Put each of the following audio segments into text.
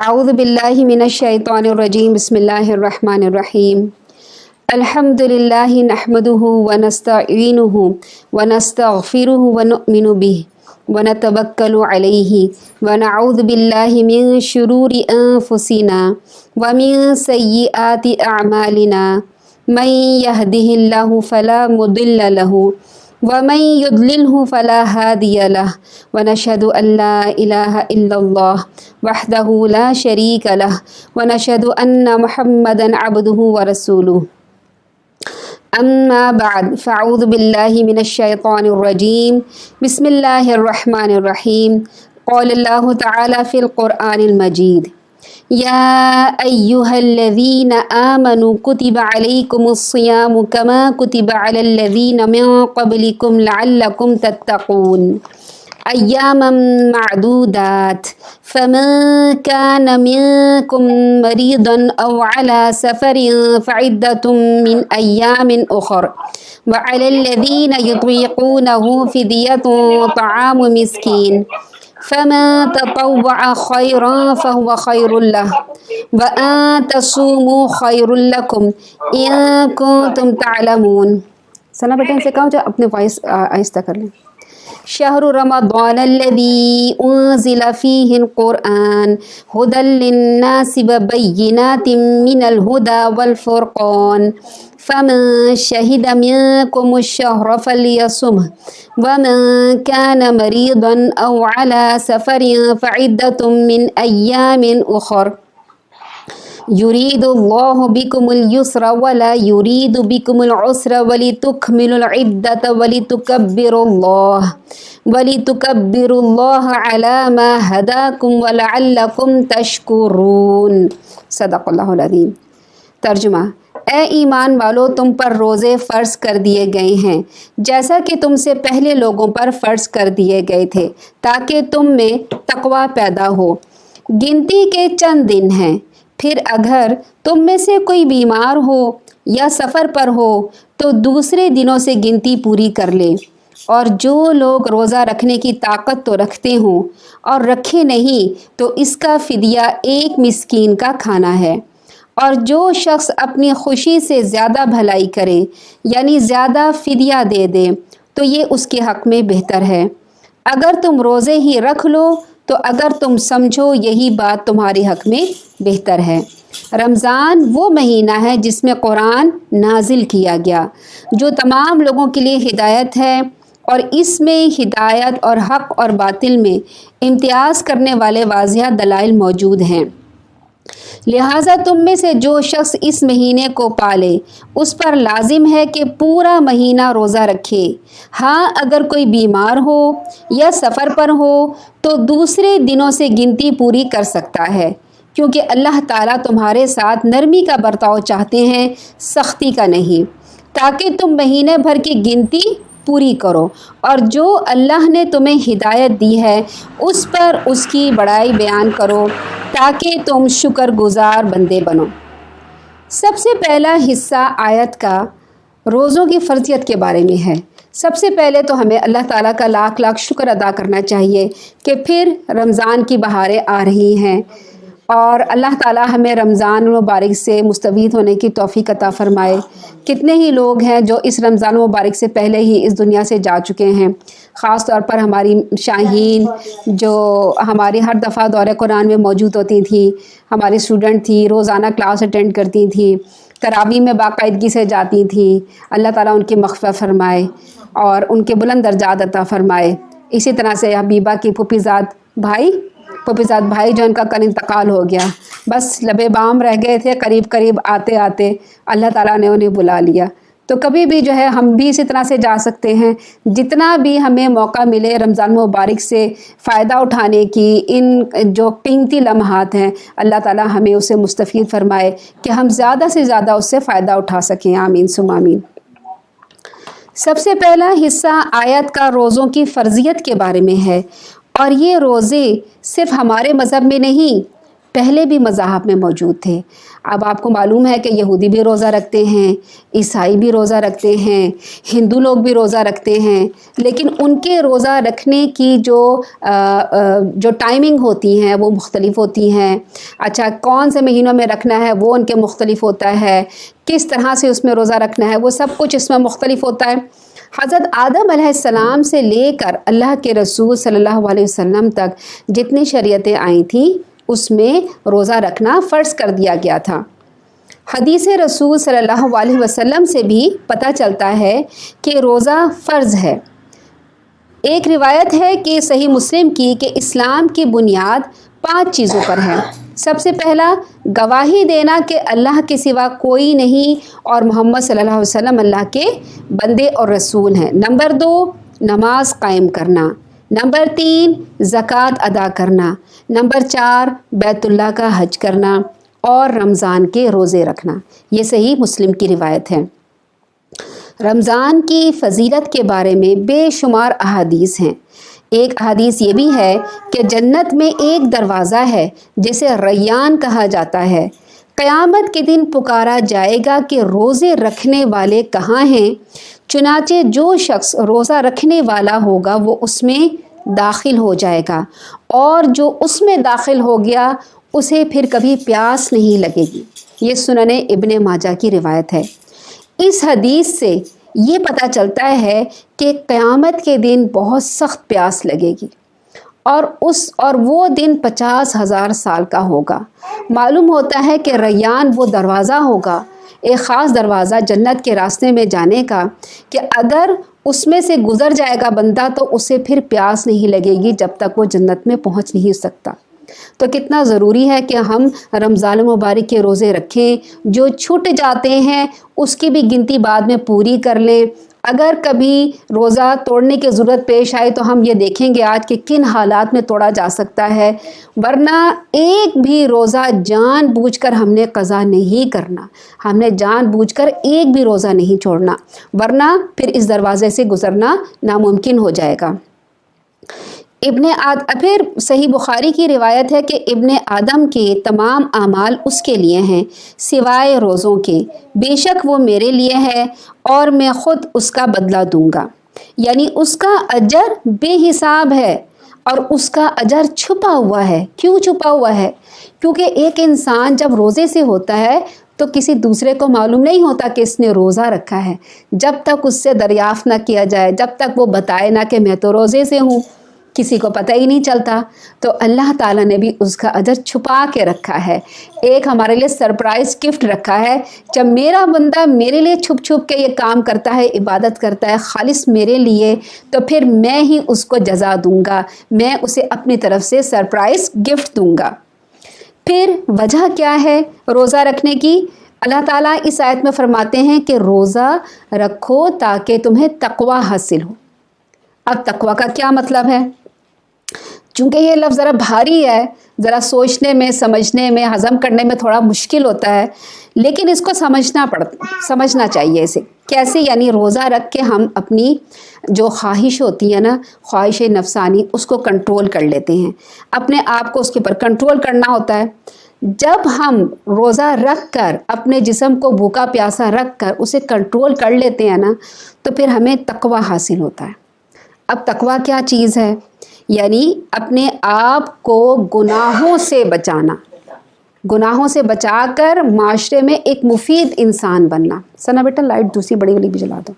اعوذ باللہ من الشیطان الرجیم بسم اللہ الرحمن الرحیم الحمد للہ نحمده ونستعینه ونستغفره ونؤمن به ونتوکل علیہ ونعوذ باللہ من شرور انفسنا ومن سیئات اعمالنا من يهده اللہ فلا مضل له ومن يضلله فلا هادي له ونشهد أن لا إله إلا الله وحده لا شريك له ونشهد أن محمدا عبده ورسوله أما بعد فأعوذ بالله من الشيطان الرجيم بسم الله الرحمن الرحيم قال الله تعالى في القرآن المجيد يا أيها الذين آمنوا كتب عليكم الصيام كما كتب على الذين من قبلكم لعلكم تتقون أياما معدودات فمن كان منكم مريضا أو على سفر فعدة من أيام أخر وعلى الذين يطيقونه فدية طعام مسكين فمن تطوع خيرا فهو خير له وأن تصوموا خير لكم إن كنتم تعلمون. سنا بیٹے ان سے کہو جو اپنے وائس آہستہ کر لیں. شہر رمضان الذي أنزل فيه القرآن هدى للناس وبينات من الهدى والفرقان فمن شهد منكم الشهر فليصمه ومن كان مريضا أو على سفر فعدة من أيام أخر يريد الله بكم اليسر ولا يريد بكم العسر ولتكملوا العدة ولتكبروا الله على ما هداكم ولعلكم تشكرون. صدق اللہ العظیم. ترجمہ: اے ایمان والو، تم پر روزے فرض کر دیے گئے ہیں جیسا کہ تم سے پہلے لوگوں پر فرض کر دیے گئے تھے تاکہ تم میں تقوی پیدا ہو. گنتی کے چند دن ہیں، پھر اگر تم میں سے کوئی بیمار ہو یا سفر پر ہو تو دوسرے دنوں سے گنتی پوری کر لے. اور جو لوگ روزہ رکھنے کی طاقت تو رکھتے ہوں اور رکھے نہیں تو اس کا فدیہ ایک مسکین کا کھانا ہے. اور جو شخص اپنی خوشی سے زیادہ بھلائی کرے یعنی زیادہ فدیہ دے دے تو یہ اس کے حق میں بہتر ہے. اگر تم روزے ہی رکھ لو تو اگر تم سمجھو یہی بات تمہارے حق میں بہتر ہے. رمضان وہ مہینہ ہے جس میں قرآن نازل کیا گیا، جو تمام لوگوں کے لیے ہدایت ہے، اور اس میں ہدایت اور حق اور باطل میں امتیاز کرنے والے واضح دلائل موجود ہیں. لہٰذا تم میں سے جو شخص اس مہینے کو پالے اس پر لازم ہے کہ پورا مہینہ روزہ رکھے. ہاں، اگر کوئی بیمار ہو یا سفر پر ہو تو دوسرے دنوں سے گنتی پوری کر سکتا ہے، کیونکہ اللہ تعالیٰ تمہارے ساتھ نرمی کا برتاؤ چاہتے ہیں، سختی کا نہیں، تاکہ تم مہینے بھر کی گنتی پوری کرو. اور جو اللہ نے تمہیں ہدایت دی ہے اس پر اس کی بڑائی بیان کرو تاکہ تم شکر گزار بندے بنو. سب سے پہلا حصہ آیت کا روزوں کی فرضیت کے بارے میں ہے. سب سے پہلے تو ہمیں اللہ تعالیٰ کا لاکھ لاکھ شکر ادا کرنا چاہیے کہ پھر رمضان کی بہاریں آ رہی ہیں، اور اللہ تعالیٰ ہمیں رمضان مبارک سے مستفید ہونے کی توفیق عطا فرمائے. کتنے ہی لوگ ہیں جو اس رمضان مبارک سے پہلے ہی اس دنیا سے جا چکے ہیں. خاص طور پر ہماری شاہین جو ہماری ہر دفعہ دورہ قرآن میں موجود ہوتی تھیں، ہماری اسٹوڈنٹ تھی، روزانہ کلاس اٹینڈ کرتی تھیں، تراویح میں باقاعدگی سے جاتی تھیں. اللہ تعالیٰ ان کی مغفرت فرمائے اور ان کے بلند درجات عطا فرمائے. اسی طرح سے حبیبہ کی پھوپھی زاد بھائی جو ان کا کل انتقال ہو گیا، بس لبے بام رہ گئے تھے، قریب آتے آتے اللہ تعالیٰ نے انہیں بلا لیا. تو کبھی بھی جو ہے ہم بھی اسی طرح سے جا سکتے ہیں. جتنا بھی ہمیں موقع ملے رمضان مبارک سے فائدہ اٹھانے کی، ان جو قیمتی لمحات ہیں اللہ تعالیٰ ہمیں اسے مستفید فرمائے کہ ہم زیادہ سے زیادہ اس سے فائدہ اٹھا سکیں. آمین ثم آمین. سب سے پہلا حصہ آیت کا روزوں کی فرضیت کے بارے میں ہے، اور یہ روزے صرف ہمارے مذہب میں نہیں، پہلے بھی مذاہب میں موجود تھے۔ اب آپ کو معلوم ہے کہ یہودی بھی روزہ رکھتے ہیں، عیسائی بھی روزہ رکھتے ہیں، ہندو لوگ بھی روزہ رکھتے ہیں، لیکن ان کے روزہ رکھنے کی جو ٹائمنگ ہوتی ہیں وہ مختلف ہوتی ہیں۔ اچھا، کون سے مہینوں میں رکھنا ہے وہ ان کے مختلف ہوتا ہے، کس طرح سے اس میں روزہ رکھنا ہے وہ سب کچھ اس میں مختلف ہوتا ہے۔ حضرت آدم علیہ السلام سے لے کر اللہ کے رسول صلی اللہ علیہ وسلم تک جتنی شریعتیں آئی تھیں اس میں روزہ رکھنا فرض کر دیا گیا تھا۔ حدیث رسول صلی اللہ علیہ وسلم سے بھی پتہ چلتا ہے کہ روزہ فرض ہے۔ ایک روایت ہے کہ صحیح مسلم کی کہ اسلام کی بنیاد 5 چیزوں پر ہے۔ سب سے پہلا، گواہی دینا کہ اللہ کے سوا کوئی نہیں اور محمد صلی اللہ علیہ وسلم اللہ کے بندے اور رسول ہیں۔ نمبر 2، نماز قائم کرنا۔ نمبر 3، زکوٰۃ ادا کرنا۔ نمبر 4، بیت اللہ کا حج کرنا اور رمضان کے روزے رکھنا۔ یہ صحیح مسلم کی روایت ہے۔ رمضان کی فضیلت کے بارے میں بے شمار احادیث ہیں۔ ایک حدیث یہ بھی ہے کہ جنت میں ایک دروازہ ہے جسے ریان کہا جاتا ہے۔ قیامت کے دن پکارا جائے گا کہ روزے رکھنے والے کہاں ہیں؟ چنانچہ جو شخص روزہ رکھنے والا ہوگا وہ اس میں داخل ہو جائے گا، اور جو اس میں داخل ہو گیا اسے پھر کبھی پیاس نہیں لگے گی۔ یہ سنن ابن ماجہ کی روایت ہے۔ اس حدیث سے یہ پتہ چلتا ہے کہ قیامت کے دن بہت سخت پیاس لگے گی، اور وہ دن 50,000 سال کا ہوگا۔ معلوم ہوتا ہے کہ ریان وہ دروازہ ہوگا، ایک خاص دروازہ جنت کے راستے میں جانے کا، کہ اگر اس میں سے گزر جائے گا بندہ تو اسے پھر پیاس نہیں لگے گی جب تک وہ جنت میں پہنچ نہیں سکتا۔ تو کتنا ضروری ہے کہ ہم رمضان مبارک کے روزے رکھیں، جو چھوٹ جاتے ہیں اس کی بھی گنتی بعد میں پوری کر لیں۔ اگر کبھی روزہ توڑنے کی ضرورت پیش آئے تو ہم یہ دیکھیں گے آج کہ کن حالات میں توڑا جا سکتا ہے، ورنہ ایک بھی روزہ جان بوجھ کر ہم نے قضا نہیں کرنا، ہم نے جان بوجھ کر ایک بھی روزہ نہیں چھوڑنا، ورنہ پھر اس دروازے سے گزرنا ناممکن ہو جائے گا۔ پھر صحیح بخاری کی روایت ہے کہ ابن آدم کے تمام اعمال اس کے لیے ہیں سوائے روزوں کے، بے شک وہ میرے لیے ہے اور میں خود اس کا بدلہ دوں گا۔ یعنی اس کا اجر بے حساب ہے اور اس کا اجر چھپا ہوا ہے۔ کیوں چھپا ہوا ہے؟ کیونکہ ایک انسان جب روزے سے ہوتا ہے تو کسی دوسرے کو معلوم نہیں ہوتا کہ اس نے روزہ رکھا ہے، جب تک اس سے دریافت نہ کیا جائے، جب تک وہ بتائے نہ کہ میں تو روزے سے ہوں، کسی کو پتہ ہی نہیں چلتا۔ تو اللہ تعالیٰ نے بھی اس کا اجر چھپا کے رکھا ہے، ایک ہمارے لیے سرپرائز گفٹ رکھا ہے۔ جب میرا بندہ میرے لیے چھپ چھپ کے یہ کام کرتا ہے، عبادت کرتا ہے خالص میرے لیے، تو پھر میں ہی اس کو جزا دوں گا، میں اسے اپنی طرف سے سرپرائز گفٹ دوں گا۔ پھر وجہ کیا ہے روزہ رکھنے کی؟ اللہ تعالیٰ اس آیت میں فرماتے ہیں کہ روزہ رکھو تاکہ تمہیں تقوی حاصل ہو۔ اب تقوی کا کیا مطلب ہے؟ چونکہ یہ لفظ ذرا بھاری ہے، ذرا سوچنے میں، سمجھنے میں، ہضم کرنے میں تھوڑا مشکل ہوتا ہے، لیکن اس کو سمجھنا چاہیے۔ اسے کیسے؟ یعنی روزہ رکھ کے ہم اپنی جو خواہش ہوتی ہے نا، خواہش نفسانی، اس کو کنٹرول کر لیتے ہیں، اپنے آپ کو اس کے اوپر کنٹرول کرنا ہوتا ہے۔ جب ہم روزہ رکھ کر اپنے جسم کو بھوکا پیاسا رکھ کر اسے کنٹرول کر لیتے ہیں نا، تو پھر ہمیں تقوی حاصل ہوتا ہے۔ اب تقوی کیا چیز ہے؟ یعنی اپنے آپ کو گناہوں سے بچانا، گناہوں سے بچا کر معاشرے میں ایک مفید انسان بننا۔ سنا بیٹا لائٹ دوسری بڑی والی بھی جلا دو۔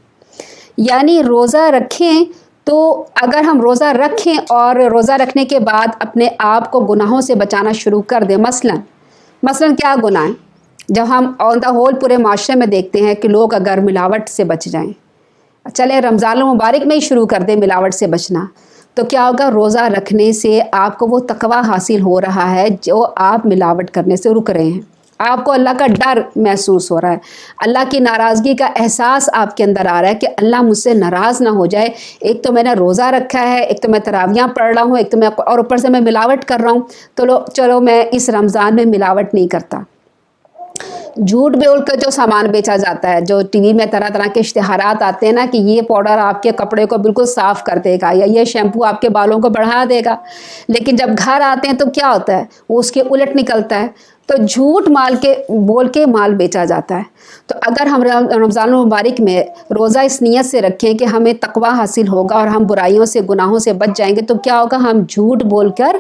یعنی روزہ رکھیں تو اگر ہم روزہ رکھیں اور روزہ رکھنے کے بعد اپنے آپ کو گناہوں سے بچانا شروع کر دیں، مثلاً کیا گناہ ہیں؟ جب ہم آن دا ہول پورے معاشرے میں دیکھتے ہیں کہ لوگ اگر ملاوٹ سے بچ جائیں، چلے رمضان المبارک میں ہی شروع کر دیں ملاوٹ سے بچنا، تو کیا ہوگا؟ روزہ رکھنے سے آپ کو وہ تقوی حاصل ہو رہا ہے جو آپ ملاوٹ کرنے سے رک رہے ہیں، آپ کو اللہ کا ڈر محسوس ہو رہا ہے، اللہ کی ناراضگی کا احساس آپ کے اندر آ رہا ہے کہ اللہ مجھ سے ناراض نہ ہو جائے، ایک تو میں نے روزہ رکھا ہے، ایک تو میں تراویحاں پڑھ رہا ہوں، ایک تو میں اور اوپر سے میں ملاوٹ کر رہا ہوں، تو چلو میں اس رمضان میں ملاوٹ نہیں کرتا۔ جھوٹ بول کر جو سامان بیچا جاتا ہے، جو ٹی وی میں طرح طرح کے اشتہارات آتے ہیں نا کہ یہ پاؤڈر آپ کے کپڑے کو بالکل صاف کر دے گا یا یہ شیمپو آپ کے بالوں کو بڑھا دے گا، لیکن جب گھر آتے ہیں تو کیا ہوتا ہے، وہ اس کے الٹ نکلتا ہے۔ تو جھوٹ بول کے مال بیچا جاتا ہے۔ تو اگر ہم رمضان المبارک میں روزہ اس نیت سے رکھیں کہ ہمیں تقویٰ حاصل ہوگا اور ہم برائیوں سے گناہوں سے بچ جائیں گے، تو کیا ہوگا، ہم جھوٹ بول کر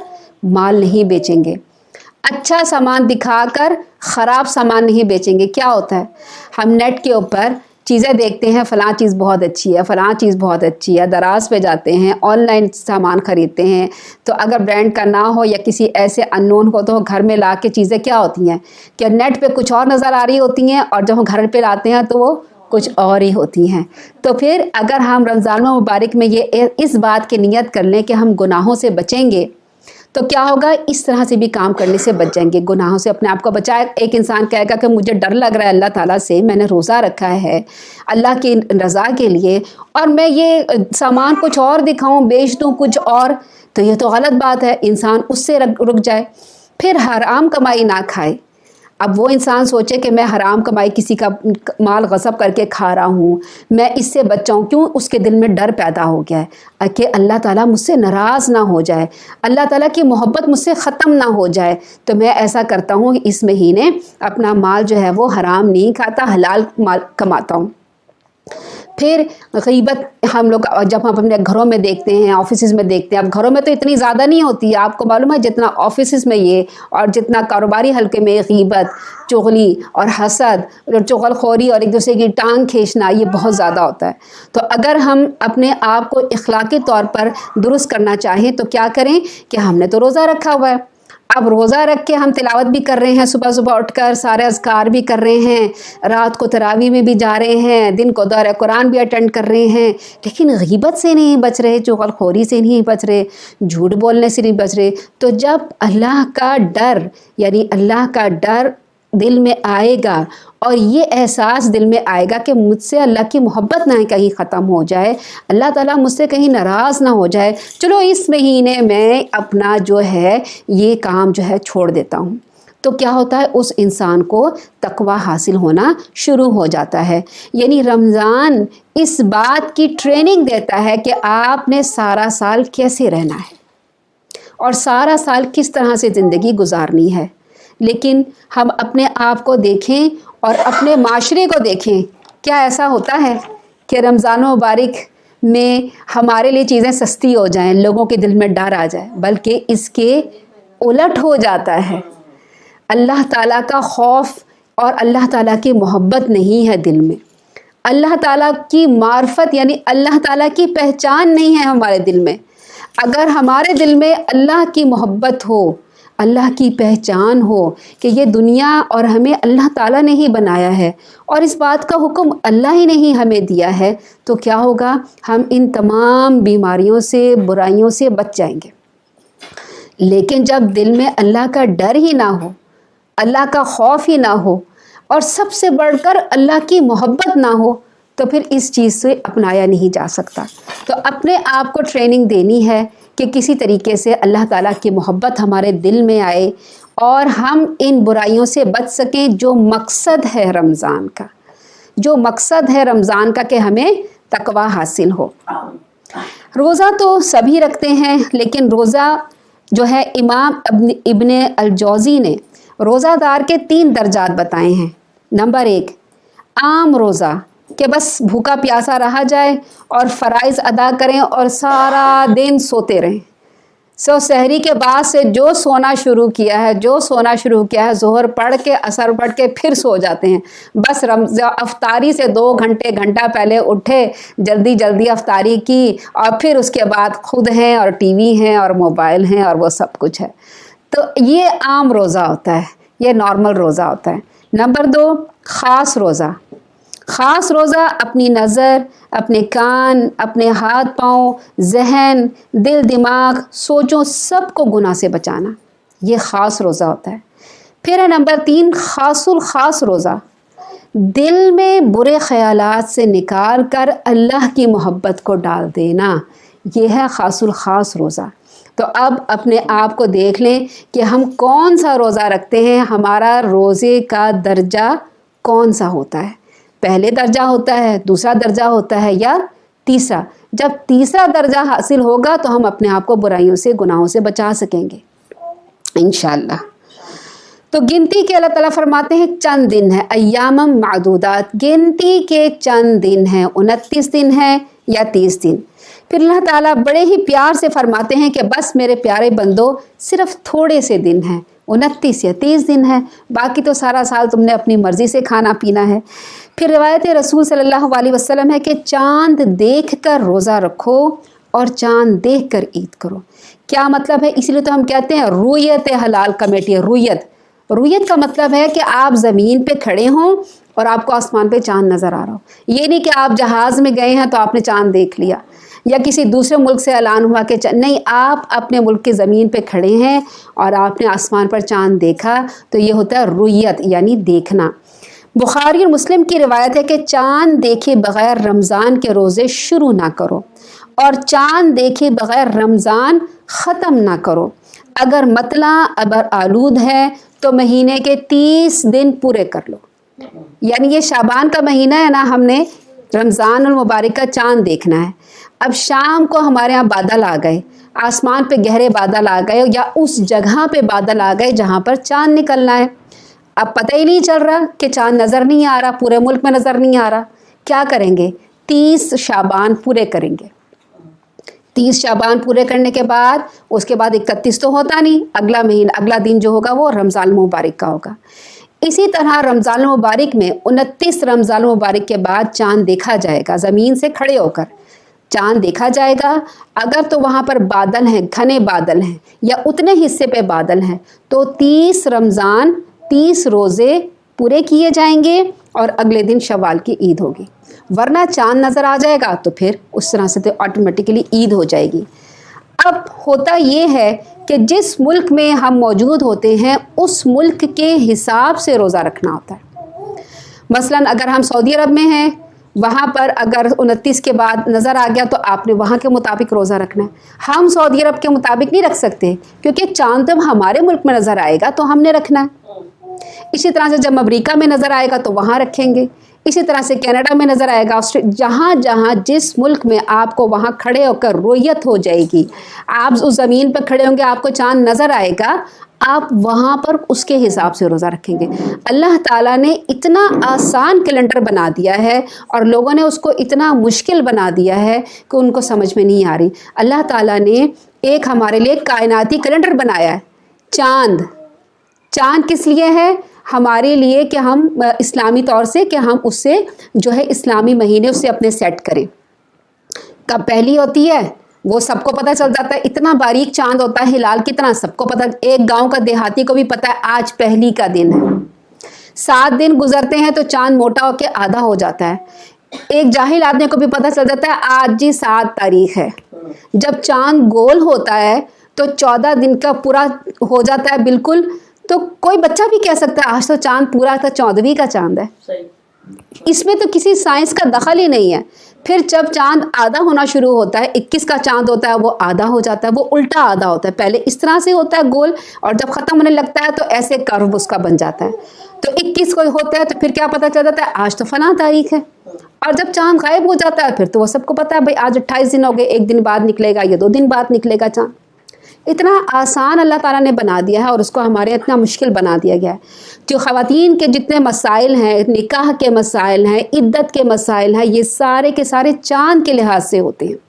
مال نہیں بیچیں گے، اچھا سامان دکھا کر خراب سامان نہیں بیچیں گے۔ کیا ہوتا ہے، ہم نیٹ کے اوپر چیزیں دیکھتے ہیں، فلاں چیز بہت اچھی ہے، فلاں چیز بہت اچھی ہے، دراز پہ جاتے ہیں، آن لائن سامان خریدتے ہیں، تو اگر برانڈ کا نہ ہو یا کسی ایسے ان نون کو، تو گھر میں لا کے چیزیں کیا ہوتی ہیں کہ نیٹ پہ کچھ اور نظر آ رہی ہوتی ہیں اور جب ہم گھر پہ لاتے ہیں تو وہ کچھ اور ہی ہوتی ہیں۔ تو پھر اگر ہم رمضان مبارک میں یہ اس بات کی نیت کر لیں کہ ہم گناہوں سے بچیں گے، تو کیا ہوگا، اس طرح سے بھی کام کرنے سے بچ جائیں گے، گناہوں سے اپنے آپ کو بچائے۔ ایک انسان کہے گا کہ مجھے ڈر لگ رہا ہے اللہ تعالیٰ سے، میں نے روزہ رکھا ہے اللہ کی رضا کے لیے، اور میں یہ سامان کچھ اور دکھاؤں، بیچ دوں کچھ اور، تو یہ تو غلط بات ہے۔ انسان اس سے رک جائے، پھر حرام کمائی نہ کھائے۔ اب وہ انسان سوچے کہ میں حرام کمائی کسی کا مال غصب کر کے کھا رہا ہوں، میں اس سے بچاؤں، کیوں، اس کے دل میں ڈر پیدا ہو گیا ہے کہ اللہ تعالیٰ مجھ سے ناراض نہ ہو جائے، اللہ تعالیٰ کی محبت مجھ سے ختم نہ ہو جائے، تو میں ایسا کرتا ہوں کہ اس مہینے اپنا مال جو ہے وہ حرام نہیں کھاتا، حلال مال کماتا ہوں۔ پھر غیبت ہم لوگ جب ہم اپنے گھروں میں دیکھتے ہیں، آفیسز میں دیکھتے ہیں، اب گھروں میں تو اتنی زیادہ نہیں ہوتی ہے، آپ کو معلوم ہے جتنا آفیسز میں یہ اور جتنا کاروباری حلقے میں غیبت، چغلی اور حسد اور چغل خوری اور ایک دوسرے کی ٹانگ کھینچنا، یہ بہت زیادہ ہوتا ہے۔ تو اگر ہم اپنے آپ کو اخلاقی طور پر درست کرنا چاہیں تو کیا کریں کہ ہم نے تو روزہ رکھا ہوا ہے، اب روزہ رکھ کے ہم تلاوت بھی کر رہے ہیں، صبح صبح اٹھ کر سارے اذکار بھی کر رہے ہیں، رات کو تراویح میں بھی جا رہے ہیں، دن کو دورہ قرآن بھی اٹینڈ کر رہے ہیں، لیکن غیبت سے نہیں بچ رہے، چغل خوری سے نہیں بچ رہے، جھوٹ بولنے سے نہیں بچ رہے۔ تو جب اللہ کا ڈر، یعنی اللہ کا ڈر دل میں آئے گا اور یہ احساس دل میں آئے گا کہ مجھ سے اللہ کی محبت نہ کہیں ختم ہو جائے، اللہ تعالیٰ مجھ سے کہیں ناراض نہ ہو جائے، چلو اس مہینے میں اپنا جو ہے یہ کام جو ہے چھوڑ دیتا ہوں، تو کیا ہوتا ہے، اس انسان کو تقویٰ حاصل ہونا شروع ہو جاتا ہے۔ یعنی رمضان اس بات کی ٹریننگ دیتا ہے کہ آپ نے سارا سال کیسے رہنا ہے اور سارا سال کس طرح سے زندگی گزارنی ہے۔ لیکن ہم اپنے آپ کو دیکھیں اور اپنے معاشرے کو دیکھیں، کیا ایسا ہوتا ہے کہ رمضان مبارک میں ہمارے لیے چیزیں سستی ہو جائیں، لوگوں کے دل میں ڈر آ جائے، بلکہ اس کے الٹ ہو جاتا ہے۔ اللہ تعالیٰ کا خوف اور اللہ تعالیٰ کی محبت نہیں ہے دل میں، اللہ تعالیٰ کی معرفت یعنی اللہ تعالیٰ کی پہچان نہیں ہے ہمارے دل میں۔ اگر ہمارے دل میں اللہ کی محبت ہو، اللہ کی پہچان ہو کہ یہ دنیا اور ہمیں اللہ تعالیٰ نے ہی بنایا ہے اور اس بات کا حکم اللہ ہی نے ہی ہمیں دیا ہے، تو کیا ہوگا، ہم ان تمام بیماریوں سے، برائیوں سے بچ جائیں گے۔ لیکن جب دل میں اللہ کا ڈر ہی نہ ہو، اللہ کا خوف ہی نہ ہو اور سب سے بڑھ کر اللہ کی محبت نہ ہو، تو پھر اس چیز سے اپنایا نہیں جا سکتا۔ تو اپنے آپ کو ٹریننگ دینی ہے کہ کسی طریقے سے اللہ تعالیٰ کی محبت ہمارے دل میں آئے اور ہم ان برائیوں سے بچ سکیں، جو مقصد ہے رمضان کا، جو مقصد ہے رمضان کا کہ ہمیں تقویٰ حاصل ہو۔ روزہ تو سبھی رکھتے ہیں، لیکن روزہ جو ہے امام ابن الجوزی نے روزہ دار کے 3 درجات بتائے ہیں۔ نمبر 1، عام روزہ کہ بس بھوکا پیاسا رہا جائے اور فرائض ادا کریں اور سارا دن سوتے رہیں، سحری کے بعد سے جو سونا شروع کیا ہے ظہر پڑھ کے عصر پڑھ کے پھر سو جاتے ہیں، بس افطاری سے 2 گھنٹہ پہلے اٹھے، جلدی جلدی افطاری کی اور پھر اس کے بعد خود ہیں اور ٹی وی ہیں اور موبائل ہیں اور وہ سب کچھ ہے۔ تو یہ عام روزہ ہوتا ہے، یہ نارمل روزہ ہوتا ہے۔ نمبر 2، خاص روزہ۔ خاص روزہ اپنی نظر، اپنے کان، اپنے ہاتھ پاؤں، ذہن، دل، دماغ، سوچوں سب کو گناہ سے بچانا، یہ خاص روزہ ہوتا ہے۔ پھر ہے نمبر 3، خاص الخاص روزہ، دل میں برے خیالات سے نکال کر اللہ کی محبت کو ڈال دینا، یہ ہے خاص الخاص روزہ۔ تو اب اپنے آپ کو دیکھ لیں کہ ہم کون سا روزہ رکھتے ہیں، ہمارا روزے کا درجہ کون سا ہوتا ہے، پہلے درجہ ہوتا ہے، دوسرا درجہ ہوتا ہے یا تیسرا؟ جب تیسرا درجہ حاصل ہوگا تو ہم اپنے آپ کو برائیوں سے، گناہوں سے بچا سکیں گے انشاءاللہ۔ تو گنتی کے اللہ تعالیٰ فرماتے ہیں چند دن ہے، ایام معدودات، گنتی کے چند دن ہیں، 29 دن ہیں یا 30 دن۔ پھر اللہ تعالیٰ بڑے ہی پیار سے فرماتے ہیں کہ بس میرے پیارے بندو صرف تھوڑے سے دن ہیں، 29 یا 30 دن ہے، باقی تو سارا سال تم نے اپنی مرضی سے کھانا پینا ہے۔ پھر روایت رسول صلی اللہ علیہ وسلم ہے کہ چاند دیکھ کر روزہ رکھو اور چاند دیکھ کر عید کرو۔ کیا مطلب ہے؟ اسی لیے تو ہم کہتے ہیں رویت حلال کمیٹی۔ رویت کا مطلب ہے کہ آپ زمین پہ کھڑے ہوں اور آپ کو آسمان پہ چاند نظر آ رہا ہو۔ یہ نہیں کہ آپ جہاز میں گئے ہیں تو آپ نے چاند دیکھ لیا، یا کسی دوسرے ملک سے اعلان ہوا کہ نہیں، آپ اپنے ملک کی زمین پہ کھڑے ہیں اور آپ نے آسمان پر چاند دیکھا، تو یہ ہوتا ہے رویت، یعنی دیکھنا۔ بخاری اور مسلم کی روایت ہے کہ چاند دیکھے بغیر رمضان کے روزے شروع نہ کرو اور چاند دیکھے بغیر رمضان ختم نہ کرو۔ اگر مطلع ابر آلود ہے تو مہینے کے 30 دن پورے کر لو۔ یعنی یہ شعبان کا مہینہ ہے نا، ہم نے رمضان المبارک کا چاند دیکھنا ہے۔ اب شام کو ہمارے ہاں بادل آ گئے، آسمان پہ گہرے بادل آ گئے، یا اس جگہ پہ بادل آ گئے جہاں پر چاند نکلنا ہے۔ اب پتہ ہی نہیں چل رہا کہ چاند نظر نہیں آ رہا، پورے ملک میں نظر نہیں آ رہا، کیا کریں گے؟ 30 شعبان پورے کریں گے۔ 30 شعبان پورے کرنے کے بعد اس کے بعد 31 تو ہوتا نہیں، اگلا دن جو ہوگا وہ رمضان المبارک کا ہوگا۔ اسی طرح رمضان المبارک میں 29 رمضان المبارک کے بعد چاند دیکھا جائے گا، زمین سے کھڑے ہو کر چاند دیکھا جائے گا۔ اگر تو وہاں پر بادل ہیں، گھنے بادل ہیں، یا اتنے حصے پہ بادل ہیں، تو 30 رمضان 30 روزے پورے کیے جائیں گے اور اگلے دن شوال کی عید ہوگی۔ ورنہ چاند نظر آ جائے گا تو پھر اس طرح سے تو آٹومیٹیکلی عید ہو جائے گی۔ اب ہوتا یہ ہے کہ جس ملک میں ہم موجود ہوتے ہیں اس ملک کے حساب سے روزہ رکھنا ہوتا ہے۔ مثلاً اگر ہم سعودی عرب میں ہیں، وہاں پر اگر 29 کے بعد نظر آ گیا تو آپ نے وہاں کے مطابق روزہ رکھنا ہے۔ ہم سعودی عرب کے مطابق نہیں رکھ سکتے، کیونکہ چاند جب ہمارے ملک میں نظر آئے گا تو ہم نے رکھنا ہے۔ اسی طرح سے جب امریکہ میں نظر آئے گا تو وہاں رکھیں گے، اسی طرح سے کینیڈا میں نظر آئے گا، جہاں جہاں جس ملک میں آپ کو وہاں کھڑے ہو کر رویت ہو جائے گی، آپ اس زمین پر کھڑے ہوں گے، آپ کو چاند نظر آئے گا، آپ وہاں پر اس کے حساب سے روزہ رکھیں گے۔ اللہ تعالیٰ نے اتنا آسان کیلنڈر بنا دیا ہے اور لوگوں نے اس کو اتنا مشکل بنا دیا ہے کہ ان کو سمجھ میں نہیں آ رہی۔ اللہ تعالیٰ نے ایک ہمارے لیے کائناتی کیلنڈر بنایا ہے، چاند کس لیے ہے؟ ہمارے لیے کہ ہم اسلامی طور سے کہ ہم اس سے جو ہے اسلامی مہینے اسے اپنے سیٹ کریں۔ کب پہلی ہوتی ہے وہ سب کو پتہ چل جاتا ہے، اتنا باریک چاند ہوتا ہے ہلال کی طرح، سب کو پتہ، ایک گاؤں کا دیہاتی کو بھی پتہ ہے آج پہلی کا دن ہے۔ 7 دن گزرتے ہیں تو چاند موٹا ہو کے آدھا ہو جاتا ہے۔ ایک جاہل آدمی کو بھی پتہ چل جاتا ہے آج جی 7 تاریخ ہے۔ جب چاند گول ہوتا ہے تو 14 دن کا پورا ہو جاتا ہے بالکل، تو کوئی بچہ بھی کہہ سکتا ہے آج تو چاند پورا تھا، 14ویں کا چاند ہے۔ اس میں تو کسی سائنس کا دخل ہی نہیں ہے۔ پھر جب چاند آدھا ہونا شروع ہوتا ہے، 21 کا چاند ہوتا ہے، وہ آدھا ہو جاتا ہے، وہ الٹا آدھا ہوتا ہے، پہلے اس طرح سے ہوتا ہے گول، اور جب ختم ہونے لگتا ہے تو ایسے کرو اس کا بن جاتا ہے۔ تو 21 کو ہوتا ہے تو پھر کیا پتہ چل جاتا ہے آج تو فلاں تاریخ ہے، اور جب چاند غائب ہو جاتا ہے پھر تو وہ سب کو پتہ ہے بھائی آج 28 دن ہو گئے، 1 دن بعد نکلے گا یا 2 دن بعد نکلے گا چاند۔ اتنا آسان اللہ تعالیٰ نے بنا دیا ہے اور اس کو ہمارے اتنا مشکل بنا دیا گیا ہے۔ جو خواتین کے جتنے مسائل ہیں، نکاح کے مسائل ہیں، عدت کے مسائل ہیں، یہ سارے کے سارے چاند کے لحاظ سے ہوتے ہیں۔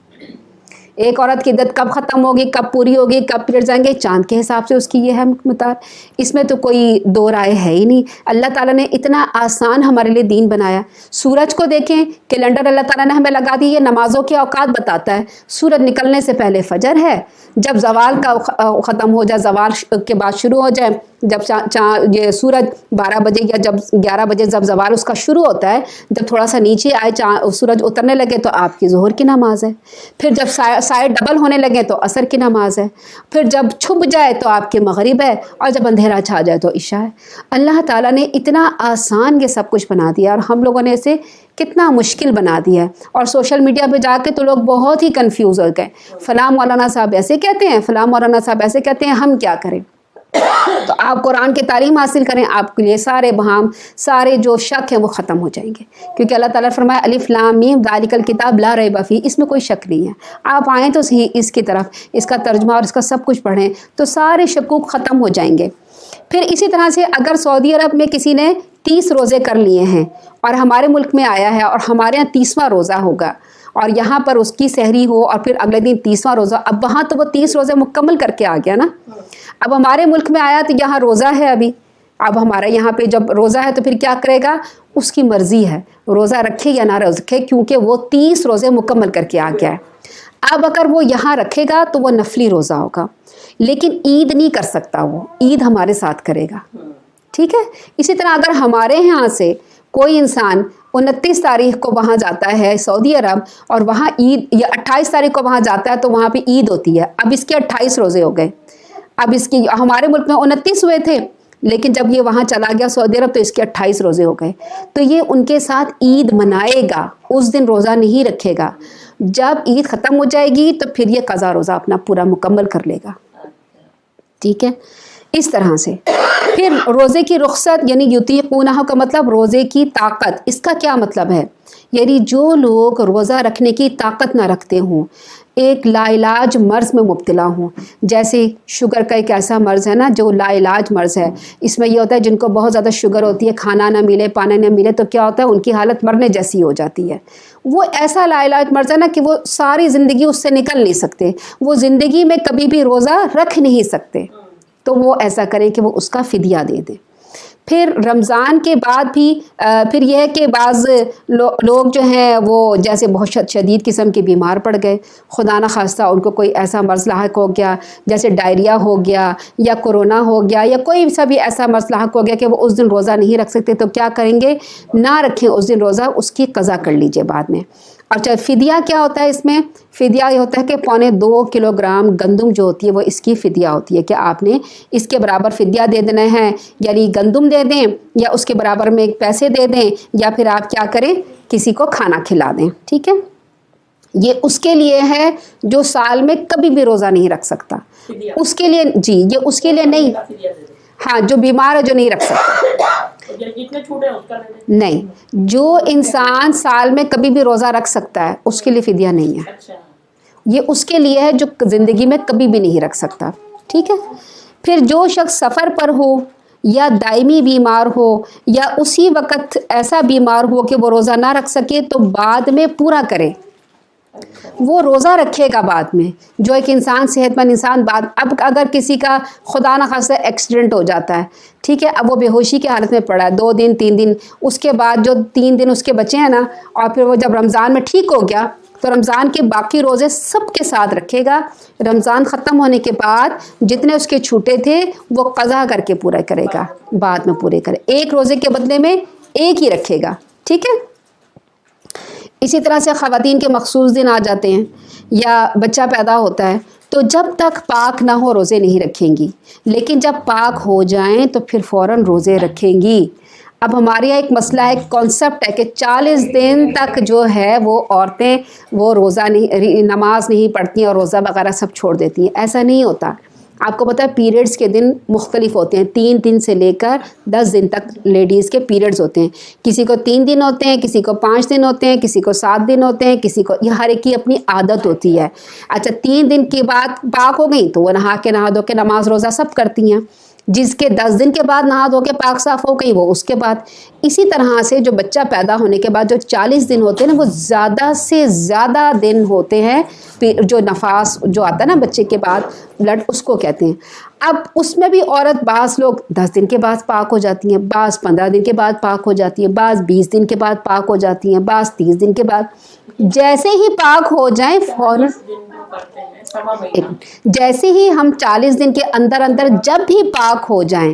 ایک عورت کی عدت کب ختم ہوگی، کب پوری ہوگی، کب پیریڈ جائیں گے، چاند کے حساب سے اس کی یہ ہے مقدار۔ اس میں تو کوئی دو رائے ہے ہی نہیں۔ اللہ تعالیٰ نے اتنا آسان ہمارے لیے دین بنایا۔ سورج کو دیکھیں، کیلنڈر اللہ تعالیٰ نے ہمیں لگا دی، یہ نمازوں کے اوقات بتاتا ہے۔ سورج نکلنے سے پہلے فجر ہے، جب زوال کا ختم ہو جائے، زوال کے بعد شروع ہو جائے، جب یہ سورج 12 بجے یا جب 11 بجے جب زوال اس کا شروع ہوتا ہے، جب تھوڑا سا نیچے آئے سورج اترنے لگے تو آپ کی ظہر کی نماز ہے۔ پھر جب سائے ڈبل ہونے لگے تو عصر کی نماز ہے، پھر جب چھپ جائے تو آپ کے مغرب ہے، اور جب اندھیرا چھا جائے تو عشاء ہے۔ اللہ تعالیٰ نے اتنا آسان یہ سب کچھ بنا دیا، اور ہم لوگوں نے اسے کتنا مشکل بنا دیا ہے۔ اور سوشل میڈیا پہ جا کے تو لوگ بہت ہی کنفیوز ہو گئے، فلاں مولانا صاحب ایسے کہتے ہیں، فلاں مولانا صاحب ایسے کہتے ہیں، ہم کیا کریں؟ تو آپ قرآن کی تعلیم حاصل کریں، آپ کے لیے سارے بہام، سارے جو شک ہیں وہ ختم ہو جائیں گے، کیونکہ اللہ تعالیٰ نے فرمایا الف لام میم ذالک الکتاب لا ریب فیہ، اس میں کوئی شک نہیں ہے۔ آپ آئیں تو صحیح اس کی طرف، اس کا ترجمہ اور اس کا سب کچھ پڑھیں تو سارے شکوک ختم ہو جائیں گے۔ پھر اسی طرح سے اگر سعودی عرب میں کسی نے 30 روزے کر لیے ہیں اور ہمارے ملک میں آیا ہے اور ہمارے یہاں 30واں روزہ ہوگا، اور یہاں پر اس کی سحری ہو اور پھر اگلے دن 30واں روزہ، اب وہاں تو وہ 30 روزے مکمل کر کے آ گیا نا، اب ہمارے ملک میں آیا تو یہاں روزہ ہے ابھی، اب ہمارے یہاں پہ جب روزہ ہے تو پھر کیا کرے گا؟ اس کی مرضی ہے روزہ رکھے یا نہ رکھے، کیونکہ وہ 30 روزے مکمل کر کے آ گیا ہے۔ اب اگر وہ یہاں رکھے گا تو وہ نفلی روزہ ہوگا، لیکن عید نہیں کر سکتا، وہ عید ہمارے ساتھ کرے گا، ٹھیک ہے؟ اسی طرح اگر ہمارے یہاں سے کوئی انسان 29 تاریخ کو وہاں جاتا ہے سعودی عرب، اور وہاں عید، یا 28 تاریخ کو وہاں جاتا ہے تو وہاں پہ عید ہوتی ہے، اب اس کے 28 روزے ہو گئے، اب اس کی ہمارے ملک میں 29 ہوئے تھے، لیکن جب یہ وہاں چلا گیا سعودی عرب تو اس کے 28 روزے ہو گئے، تو یہ ان کے ساتھ عید منائے گا، اس دن روزہ نہیں رکھے گا، جب عید ختم ہو جائے گی تو پھر یہ قضا روزہ اپنا پورا مکمل کر لے گا، ٹھیک ہے؟ اس طرح سے پھر روزے کی رخصت، یعنی یطیقونہ کا مطلب روزے کی طاقت، اس کا کیا مطلب ہے؟ یعنی جو لوگ روزہ رکھنے کی طاقت نہ رکھتے ہوں، ایک لا علاج مرض میں مبتلا ہوں، جیسے شوگر کا ایک ایسا مرض ہے نا جو لا علاج مرض ہے، اس میں یہ ہوتا ہے جن کو بہت زیادہ شوگر ہوتی ہے، کھانا نہ ملے، پانی نہ ملے تو کیا ہوتا ہے، ان کی حالت مرنے جیسی ہو جاتی ہے۔ وہ ایسا لا علاج مرض ہے نا کہ وہ ساری زندگی اس سے نکل نہیں سکتے، وہ زندگی میں کبھی بھی روزہ رکھ نہیں سکتے، تو وہ ایسا کریں کہ وہ اس کا فدیہ دے دیں۔ پھر رمضان کے بعد بھی پھر یہ ہے کہ بعض لوگ جو ہیں وہ جیسے بہت شدید قسم کے بیمار پڑ گئے، خدا نہ خواستہ ان کو کوئی ایسا مرض لاحق ہو گیا، جیسے ڈائریا ہو گیا یا کورونا ہو گیا یا کوئی سا بھی ایسا مرض لاحق ہو گیا کہ وہ اس دن روزہ نہیں رکھ سکتے، تو کیا کریں گے؟ نہ رکھیں اس دن روزہ، اس کی قضا کر لیجئے بعد میں۔ اچھا، فدیہ کیا ہوتا ہے اس میں؟ فدیہ یہ ہوتا ہے کہ 2.25 کلو گرام گندم جو ہوتی ہے وہ اس کی فدیہ ہوتی ہے، کہ آپ نے اس کے برابر فدیہ دے دینا ہے، یعنی گندم دے دیں یا اس کے برابر میں پیسے دے دیں، یا پھر آپ کیا کریں، کسی کو کھانا کھلا دیں، ٹھیک ہے؟ یہ اس کے لیے ہے جو سال میں کبھی بھی روزہ نہیں رکھ سکتا، اس کے لیے، جی یہ اس کے لیے نہیں، ہاں جو بیمار ہے جو نہیں رکھ سکتا، نہیں، جو انسان سال میں کبھی بھی روزہ رکھ سکتا ہے اس کے لیے فدیہ نہیں ہے، یہ اس کے لیے ہے جو زندگی میں کبھی بھی نہیں رکھ سکتا، ٹھیک ہے؟ پھر جو شخص سفر پر ہو یا دائمی بیمار ہو یا اسی وقت ایسا بیمار ہو کہ وہ روزہ نہ رکھ سکے تو بعد میں پورا کرے، وہ روزہ رکھے گا بعد میں۔ جو ایک انسان صحت مند انسان بعد، اب اگر کسی کا خدا نہ خواستہ ایکسیڈنٹ ہو جاتا ہے، ٹھیک ہے، اب وہ بے ہوشی کی حالت میں پڑا ہے 2 دن 3 دن، اس کے بعد جو 3 دن اس کے بچے ہیں نا، اور پھر وہ جب رمضان میں ٹھیک ہو گیا تو رمضان کے باقی روزے سب کے ساتھ رکھے گا، رمضان ختم ہونے کے بعد جتنے اس کے چھوٹے تھے وہ قضا کر کے پورا کرے گا، بعد میں پورے کرے، ایک روزے کے بدلے میں ایک ہی رکھے گا، ٹھیک ہے؟ اسی طرح سے خواتین کے مخصوص دن آ جاتے ہیں یا بچہ پیدا ہوتا ہے تو جب تک پاک نہ ہو روزے نہیں رکھیں گی، لیکن جب پاک ہو جائیں تو پھر فوراً روزے رکھیں گی۔ اب ہمارے یہاں ایک مسئلہ ہے، ایک کانسیپٹ ہے کہ 40 دن تک جو ہے وہ عورتیں وہ روزہ نہیں، نماز نہیں پڑھتی اور روزہ وغیرہ سب چھوڑ دیتی ہیں، ایسا نہیں ہوتا۔ آپ کو پتہ ہے پیریڈز کے دن مختلف ہوتے ہیں، 3 دن سے لے کر 10 دن تک لیڈیز کے پیریڈز ہوتے ہیں، کسی کو 3 دن ہوتے ہیں، کسی کو 5 دن ہوتے ہیں، کسی کو 7 دن ہوتے ہیں، کسی کو، یہ ہر ایک کی اپنی عادت ہوتی ہے۔ اچھا، 3 دن کے بعد پاک ہو گئی تو وہ نہا دھو کے نماز روزہ سب کرتی ہیں، جس کے 10 دن کے بعد نہا دھو کے پاک صاف ہو گئی وہ اس کے بعد۔ اسی طرح سے جو بچہ پیدا ہونے کے بعد جو 40 دن ہوتے ہیں نا، وہ زیادہ سے زیادہ دن ہوتے ہیں، جو نفاس جو آتا ہے نا بچے کے بعد بلڈ، اس کو کہتے ہیں۔ اب اس میں بھی عورت، بعض لوگ 10 دن کے بعد پاک ہو جاتی ہیں، بعض 15 دن کے بعد پاک ہو جاتی ہیں، بعض 20 دن کے بعد پاک ہو جاتی ہیں، بعض 30 دن کے بعد۔ جیسے ہی پاک ہو جائیں فوراً، جیسے ہی ہم 40 دن کے اندر جب بھی پاک ہو جائیں،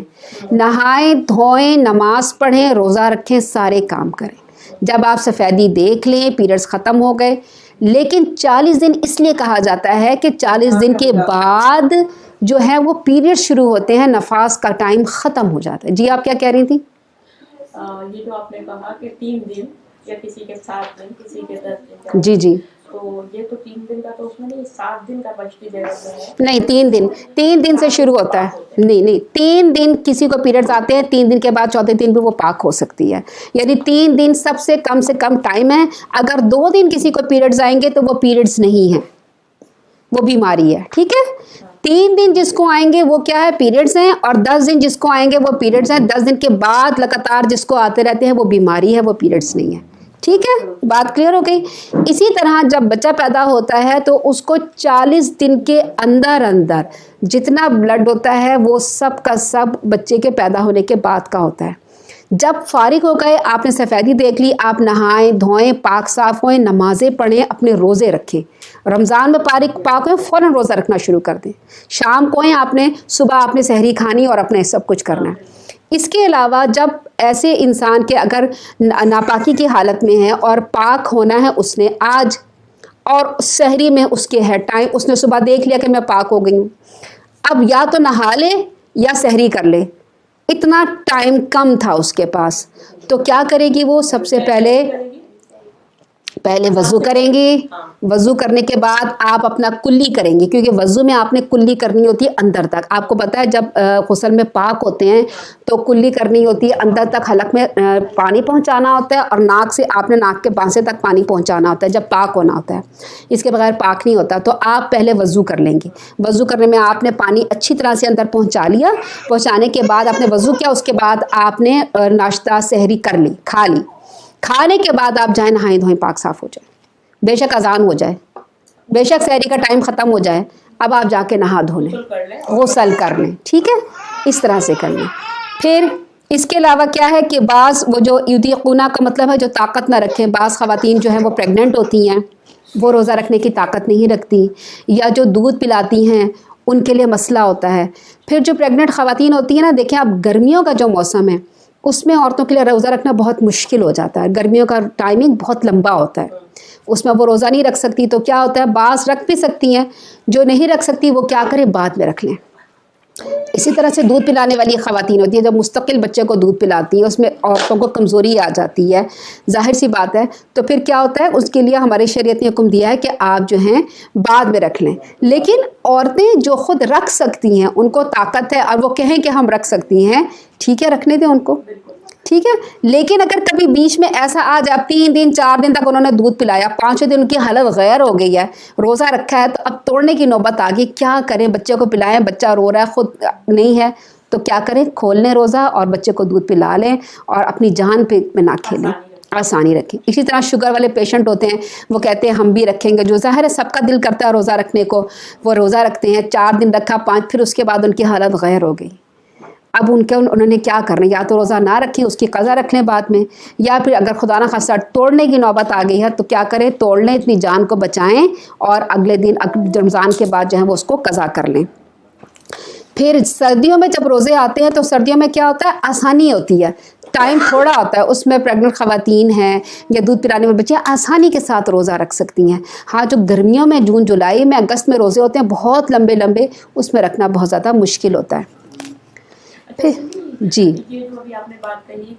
نہائیں دھوئیں، نماز پڑھیں، روزہ رکھیں، سارے کام کریں۔ جب آپ سفیدی دیکھ لیں، پیریڈز ختم ہو گئے، لیکن 40 دن اس لیے کہا جاتا ہے کہ 40 دن کے بعد جو ہے وہ پیریڈ شروع ہوتے ہیں، نفاس کا ٹائم ختم ہو جاتا ہے۔ جی آپ کیا کہہ رہی تھیں؟ یہ جو آپ نے کہا کہ 3 دن یا کسی کے 7 دن، کسی کے 10 دن، جی جی، تو یہ تو 3 دن کا تو اس میں نہیں، 7 دن کا بچتی جگہ ہے نہیں 3 دن سے شروع ہوتا ہے، نہیں 3 دن کسی کو پیریڈز آتے ہیں، 3 دن کے بعد چوتھے دن بھی وہ پاک ہو سکتی ہے، یعنی 3 دن سب سے کم ٹائم ہے۔ اگر 2 دن کسی کو پیریڈز آئیں گے تو وہ پیریڈز نہیں ہیں، وہ بیماری ہے، ٹھیک ہے۔ 3 دن جس کو آئیں گے وہ کیا ہے، پیریڈز ہیں، اور 10 دن جس کو آئیں گے وہ پیریڈز ہیں۔ 10 دن کے بعد لگاتار جس کو آتے رہتے ہیں وہ بیماری ہے، وہ پیریڈز نہیں ہے، ٹھیک ہے، بات کلیئر ہو گئی۔ اسی طرح جب بچہ پیدا ہوتا ہے تو اس کو 40 دن کے اندر جتنا بلڈ ہوتا ہے وہ سب کا سب بچے کے پیدا ہونے کے بعد کا ہوتا ہے۔ جب فارغ ہو گئے، آپ نے سفیدی دیکھ لی، آپ نہائیں دھوئیں، پاک صاف ہوئیں، نمازیں پڑھیں، اپنے روزے رکھیں۔ رمضان میں پاک ہوئیں، فوراً روزہ رکھنا شروع کر دیں۔ شام کو آپ نے، صبح آپ نے سحری کھانی اور اپنے سب کچھ کرنا ہے۔ اس کے علاوہ جب ایسے انسان کے اگر ناپاکی کی حالت میں ہے اور پاک ہونا ہے اس نے آج، اور سحری میں اس کے ہے ٹائم، اس نے صبح دیکھ لیا کہ میں پاک ہو گئی ہوں، اب یا تو نہا لے یا سحری کر لے، اتنا ٹائم کم تھا اس کے پاس، تو کیا کرے گی وہ؟ سب سے پہلے وضو کریں گی۔ وضو کرنے کے بعد آپ اپنا کلی کریں گی، کیونکہ وضو میں آپ نے کلی کرنی ہوتی ہے اندر تک۔ آپ کو پتہ ہے جب غسل میں پاک ہوتے ہیں تو کلی کرنی ہوتی ہے اندر تک، حلق میں پانی پہنچانا ہوتا ہے، اور ناک سے آپ نے ناک کے پانسے تک پانی پہنچانا ہوتا ہے جب پاک ہونا ہوتا ہے، اس کے بغیر پاک نہیں ہوتا۔ تو آپ پہلے وضو کر لیں گی۔ وضو کرنے میں آپ نے پانی اچھی طرح سے اندر پہنچا لیا، پہنچانے کے بعد آپ نے وضو کیا، اس کے بعد آپ نے ناشتہ سحری کر لی، کھا لی۔ کھانے کے بعد آپ جائیں نہائیں دھوئیں، پاک صاف ہو جائیں، بے شک اذان ہو جائے، بے شک سحری کا ٹائم ختم ہو جائے، اب آپ جا کے نہا دھو لیں، غسل کر لیں، ٹھیک ہے، اس طرح سے کر لیں۔ پھر اس کے علاوہ کیا ہے کہ بعض وہ جو یطیقون کا مطلب ہے جو طاقت نہ رکھیں، بعض خواتین جو ہیں وہ پریگننٹ ہوتی ہیں، وہ روزہ رکھنے کی طاقت نہیں رکھتی، یا جو دودھ پلاتی ہیں ان کے لیے مسئلہ ہوتا ہے۔ پھر جو پریگننٹ خواتین ہوتی ہیں نا، دیکھیں اب گرمیوں کا جو موسم ہے اس میں عورتوں کے لیے روزہ رکھنا بہت مشکل ہو جاتا ہے، گرمیوں کا ٹائمنگ بہت لمبا ہوتا ہے، اس میں وہ روزہ نہیں رکھ سکتی، تو کیا ہوتا ہے بعض رکھ بھی سکتی ہیں، جو نہیں رکھ سکتی وہ کیا کریں، بعد میں رکھ لیں۔ اسی طرح سے دودھ پلانے والی خواتین ہوتی ہیں، جب مستقل بچے کو دودھ پلاتی ہیں اس میں عورتوں کو کمزوری آ جاتی ہے، ظاہر سی بات ہے، تو پھر کیا ہوتا ہے، اس کے لیے ہماری شریعت نے حکم دیا ہے کہ آپ جو ہیں بعد میں رکھ لیں۔ لیکن عورتیں جو خود رکھ سکتی ہیں، ان کو طاقت ہے اور وہ کہیں کہ ہم رکھ سکتی ہیں، ٹھیک ہے، رکھنے دیں ان کو، ٹھیک ہے۔ لیکن اگر کبھی بیچ میں ایسا آ جائے، 3 دن 4 دن تک انہوں نے دودھ پلایا، 5ویں دن ان کی حالت غیر ہو گئی ہے، روزہ رکھا ہے، تو اب توڑنے کی نوبت آ گئی، کیا کریں، بچے کو پلائیں، بچہ رو رہا ہے، خود نہیں ہے، تو کیا کریں، کھول لیں روزہ اور بچے کو دودھ پلا لیں اور اپنی جان پہ نہ کھیلیں، آسانی رکھیں۔ اسی طرح شوگر والے پیشنٹ ہوتے ہیں، وہ کہتے ہیں ہم بھی رکھیں گے، جو ظاہر ہے سب کا دل کرتا ہے روزہ رکھنے کو، وہ روزہ رکھتے ہیں، 4 دن رکھا، 5، پھر اس کے بعد ان کی حالت غیر ہو گئی۔ اب انہوں نے کیا کرنا، یا تو روزہ نہ رکھیں، اس کی قضا رکھ لیں بعد میں، یا پھر اگر خدا نہ خواستہ توڑنے کی نوبت آ گئی ہے تو کیا کریں، توڑ لیں، اتنی جان کو بچائیں، اور اگلے دن رمضان کے بعد جو ہے وہ اس کو قضا کر لیں۔ پھر سردیوں میں جب روزے آتے ہیں تو سردیوں میں کیا ہوتا ہے، آسانی ہوتی ہے، ٹائم تھوڑا ہوتا ہے، اس میں پریگننٹ خواتین ہیں یا دودھ پلانے والے بچے آسانی کے ساتھ روزہ رکھ سکتی ہیں۔ ہاں جو گرمیوں میں جون جولائی میں اگست میں روزے ہوتے ہیں بہت لمبے لمبے، اس میں رکھنا بہت زیادہ مشکل ہوتا ہے۔ جی یہ جو ابھی آپ نے بات کہی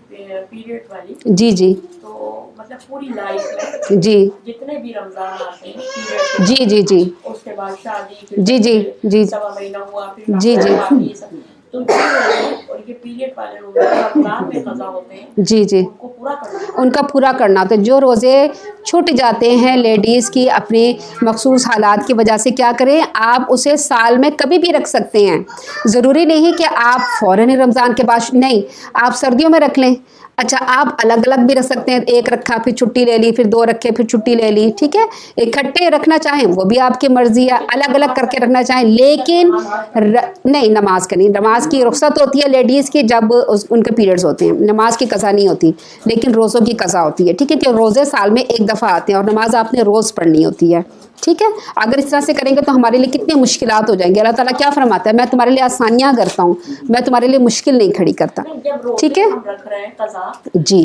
پیریڈ والی، جی جی تو مطلب پوری لائف میں جی جتنے بھی رمضان آتے ہیں پیریڈ، جی جی جی اس کے بعد شادی، جی جی جی سوا مہینہ ہوا، پھر جی جی یہ سب، تو اور یہ پیریڈ والے روزے رمضان میں قضا ہوتے ہیں، جی جی ان کو پورا کرنا ہے، ان کا پورا کرنا ہوتا ہے۔ جو روزے چھوٹ جاتے ہیں لیڈیز کی اپنی مخصوص حالات کی وجہ سے، کیا کریں، آپ اسے سال میں کبھی بھی رکھ سکتے ہیں، ضروری نہیں کہ آپ فوراً رمضان کے بعد، نہیں، آپ سردیوں میں رکھ لیں۔ اچھا آپ الگ الگ بھی رکھ سکتے ہیں، ایک رکھا پھر چھٹی لے لی، پھر 2 رکھے پھر چھٹی لے لی، ٹھیک ہے، اکٹھے رکھنا چاہیں وہ بھی آپ کی مرضی ہے، الگ الگ کر کے رکھنا چاہیں، لیکن نہیں، نماز کا نہیں، نماز کی رخصت ہوتی ہے لیڈیز کی جب ان کے پیریڈز ہوتے ہیں، نماز کی قضا نہیں ہوتی، لیکن روزوں کی قضا ہوتی ہے، ٹھیک ہے، کہ روزے سال میں ایک دفعہ آتے ہیں اور نماز آپ نے روز پڑھنی ہوتی ہے، ٹھیک ہے. اگر اس طرح سے کریں گے تو ہمارے لیے کتنے مشکلات ہو جائیں گے. اللہ تعالیٰ کیا فرماتا ہے, میں تمہارے لیے آسانیاں کرتا ہوں, میں تمہارے لیے مشکل نہیں کھڑی کرتا. ٹھیک ہے جی,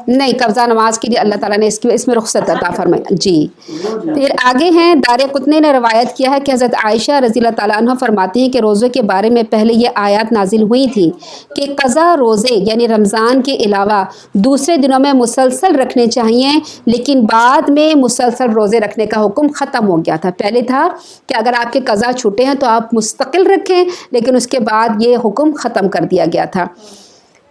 نہیں قضا نماز کے لیے اللہ تعالیٰ نے اس میں رخصت عطا فرمائی. جی پھر آگے ہیں, دارقطنی نے روایت کیا ہے کہ حضرت عائشہ رضی اللہ تعالیٰ عنہ فرماتی ہیں کہ روزے کے بارے میں پہلے یہ آیات نازل ہوئی تھی کہ قضا روزے یعنی رمضان کے علاوہ دوسرے دنوں میں مسلسل رکھنے چاہیے, لیکن بعد میں مسلسل روزے رکھنے کا حکم ختم ہو گیا تھا. پہلے تھا کہ اگر آپ کے قضا چھوٹے ہیں تو آپ مستقل رکھیں, لیکن اس کے بعد یہ حکم ختم کر دیا گیا تھا.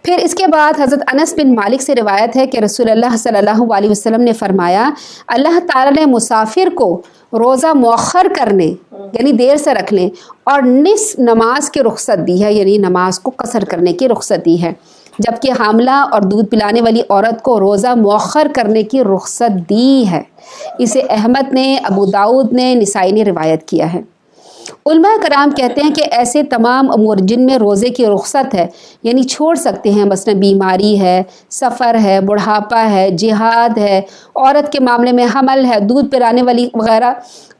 پھر اس کے بعد حضرت انس بن مالک سے روایت ہے کہ رسول اللہ صلی اللہ علیہ وسلم نے فرمایا, اللہ تعالیٰ نے مسافر کو روزہ مؤخر کرنے یعنی دیر سے رکھنے اور نصف نماز کی رخصت دی ہے, یعنی نماز کو قصر کرنے کی رخصت دی ہے, جبکہ حاملہ اور دودھ پلانے والی عورت کو روزہ مؤخر کرنے کی رخصت دی ہے. اسے احمد نے, ابو داؤد نے, نسائی نے روایت کیا ہے. علماء کرام کہتے ہیں کہ ایسے تمام امور جن میں روزے کی رخصت ہے یعنی چھوڑ سکتے ہیں, مثلا بیماری ہے, سفر ہے, بڑھاپا ہے, جہاد ہے, عورت کے معاملے میں حمل ہے, دودھ پلانے والی وغیرہ,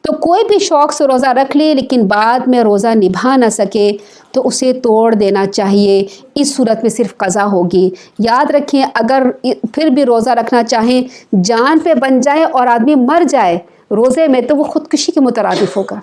تو کوئی بھی شوق سے روزہ رکھ لے لیکن بعد میں روزہ نبھا نہ سکے تو اسے توڑ دینا چاہیے. اس صورت میں صرف قضا ہوگی. یاد رکھیں اگر پھر بھی روزہ رکھنا چاہیں, جان پہ بن جائے اور آدمی مر جائے روزے میں تو وہ خودکشی کے مترادف ہوگا.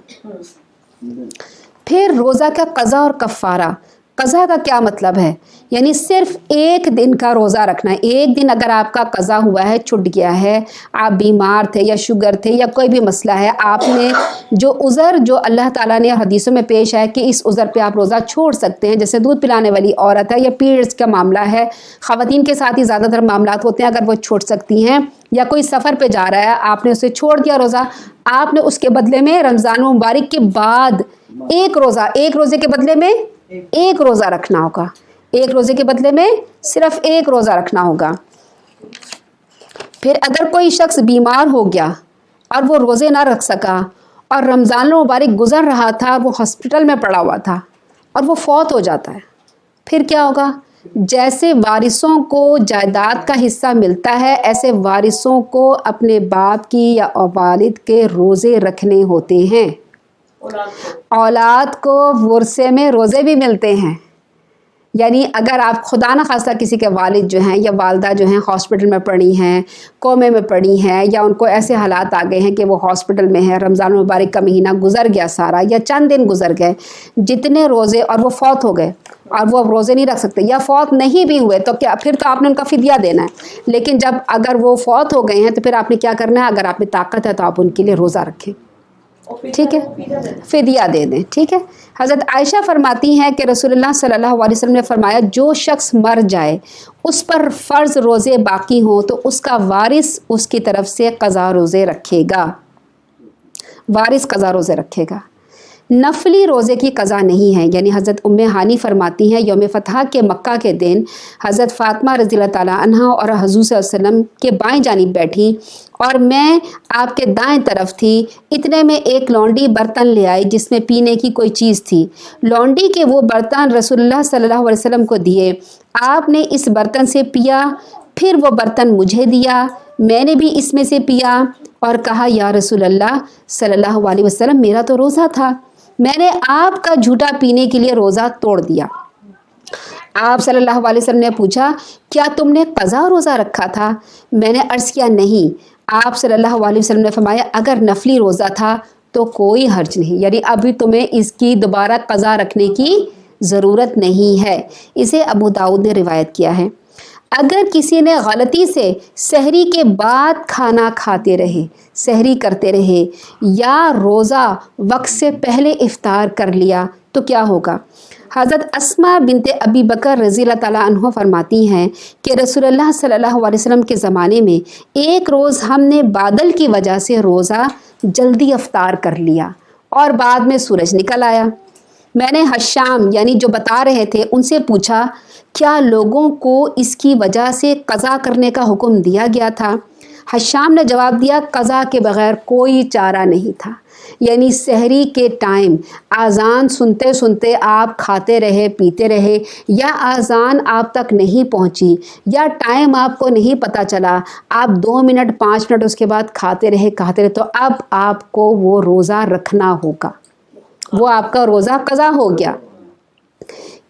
پھر روزہ کا قضا اور کفارہ. قضا کا کیا مطلب ہے, یعنی صرف ایک دن کا روزہ رکھنا ہے. ایک دن اگر آپ کا قضا ہوا ہے, چھٹ گیا ہے, آپ بیمار تھے یا شوگر تھے یا کوئی بھی مسئلہ ہے, آپ نے جو عذر جو اللہ تعالیٰ نے حدیثوں میں پیش ہے کہ اس عذر پہ آپ روزہ چھوڑ سکتے ہیں, جیسے دودھ پلانے والی عورت ہے یا پیریڈز کا معاملہ ہے, خواتین کے ساتھ ہی زیادہ تر معاملات ہوتے ہیں, اگر وہ چھوڑ سکتی ہیں, یا کوئی سفر پہ جا رہا ہے آپ نے اسے چھوڑ دیا روزہ, آپ نے اس کے بدلے میں رمضان مبارک کے بعد ایک روزے کے بدلے میں ایک روزہ رکھنا ہوگا. ایک روزے کے بدلے میں صرف ایک روزہ رکھنا ہوگا. پھر اگر کوئی شخص بیمار ہو گیا اور وہ روزے نہ رکھ سکا اور رمضان مبارک گزر رہا تھا, وہ ہاسپٹل میں پڑا ہوا تھا اور وہ فوت ہو جاتا ہے, پھر کیا ہوگا؟ جیسے وارثوں کو جائیداد کا حصہ ملتا ہے ایسے وارثوں کو اپنے باپ کی یا والد کے روزے رکھنے ہوتے ہیں. اولاد کو ورثے میں روزے بھی ملتے ہیں. یعنی اگر آپ خدا نہ خواستہ کسی کے والد جو ہیں یا والدہ جو ہیں ہاسپٹل میں پڑی ہیں, کومے میں پڑی ہیں, یا ان کو ایسے حالات آ گئے ہیں کہ وہ ہاسپٹل میں ہیں, رمضان مبارک کا مہینہ گزر گیا سارا یا چند دن گزر گئے, جتنے روزے, اور وہ فوت ہو گئے اور وہ روزے نہیں رکھ سکتے, یا فوت نہیں بھی ہوئے تو کیا, پھر تو آپ نے ان کا فدیہ دینا ہے. لیکن جب اگر وہ فوت ہو گئے ہیں تو پھر آپ نے کیا کرنا ہے, اگر آپ میں طاقت ہے تو آپ ان کے لیے روزہ رکھیں. ٹھیک ہے, فدیہ دے دیں. ٹھیک ہے. حضرت عائشہ فرماتی ہیں کہ رسول اللہ صلی اللہ علیہ وسلم نے فرمایا, جو شخص مر جائے اس پر فرض روزے باقی ہوں تو اس کا وارث اس کی طرف سے قضا روزے رکھے گا. وارث قضا روزے رکھے گا. نفلی روزے کی قضا نہیں ہے. یعنی حضرت ام ہانی فرماتی ہیں, یوم فتح کے مکہ کے دن حضرت فاطمہ رضی اللہ تعالیٰ عنہ اور حضور صلی اللہ علیہ وسلم کے بائیں جانب بیٹھی اور میں آپ کے دائیں طرف تھی. اتنے میں ایک لونڈی برتن لے آئی جس میں پینے کی کوئی چیز تھی. لونڈی کے وہ برتن رسول اللہ صلی اللہ علیہ وسلم کو دیے. آپ نے اس برتن سے پیا, پھر وہ برتن مجھے دیا, میں نے بھی اس میں سے پیا اور کہا, یا رسول اللہ صلی اللہ علیہ وسلم, میرا تو روزہ تھا, میں نے آپ کا جھوٹا پینے کے لیے روزہ توڑ دیا. آپ صلی اللہ علیہ وسلم نے پوچھا, کیا تم نے قضا روزہ رکھا تھا؟ میں نے عرض کیا, نہیں. آپ صلی اللہ علیہ وسلم نے فرمایا, اگر نفلی روزہ تھا تو کوئی حرج نہیں, یعنی ابھی تمہیں اس کی دوبارہ قضا رکھنے کی ضرورت نہیں ہے. اسے ابو داؤد نے روایت کیا ہے. اگر کسی نے غلطی سے سحری کے بعد کھانا کھاتے رہے, سحری کرتے رہے, یا روزہ وقت سے پہلے افطار کر لیا تو کیا ہوگا؟ حضرت اسماء بنت ابی بکر رضی اللہ تعالیٰ عنہ فرماتی ہیں کہ رسول اللہ صلی اللہ علیہ وسلم کے زمانے میں ایک روز ہم نے بادل کی وجہ سے روزہ جلدی افطار کر لیا اور بعد میں سورج نکل آیا. میں نے حشام یعنی جو بتا رہے تھے ان سے پوچھا, کیا لوگوں کو اس کی وجہ سے قضا کرنے کا حکم دیا گیا تھا؟ حشام نے جواب دیا قضا کے بغیر کوئی چارہ نہیں تھا، یعنی سحری کے ٹائم اذان سنتے سنتے آپ کھاتے رہے پیتے رہے، یا اذان آپ تک نہیں پہنچی، یا ٹائم آپ کو نہیں پتہ چلا، آپ 2 منٹ 5 منٹ اس کے بعد کھاتے رہے، تو اب آپ کو وہ روزہ رکھنا ہوگا، وہ آپ کا روزہ قضا ہو گیا۔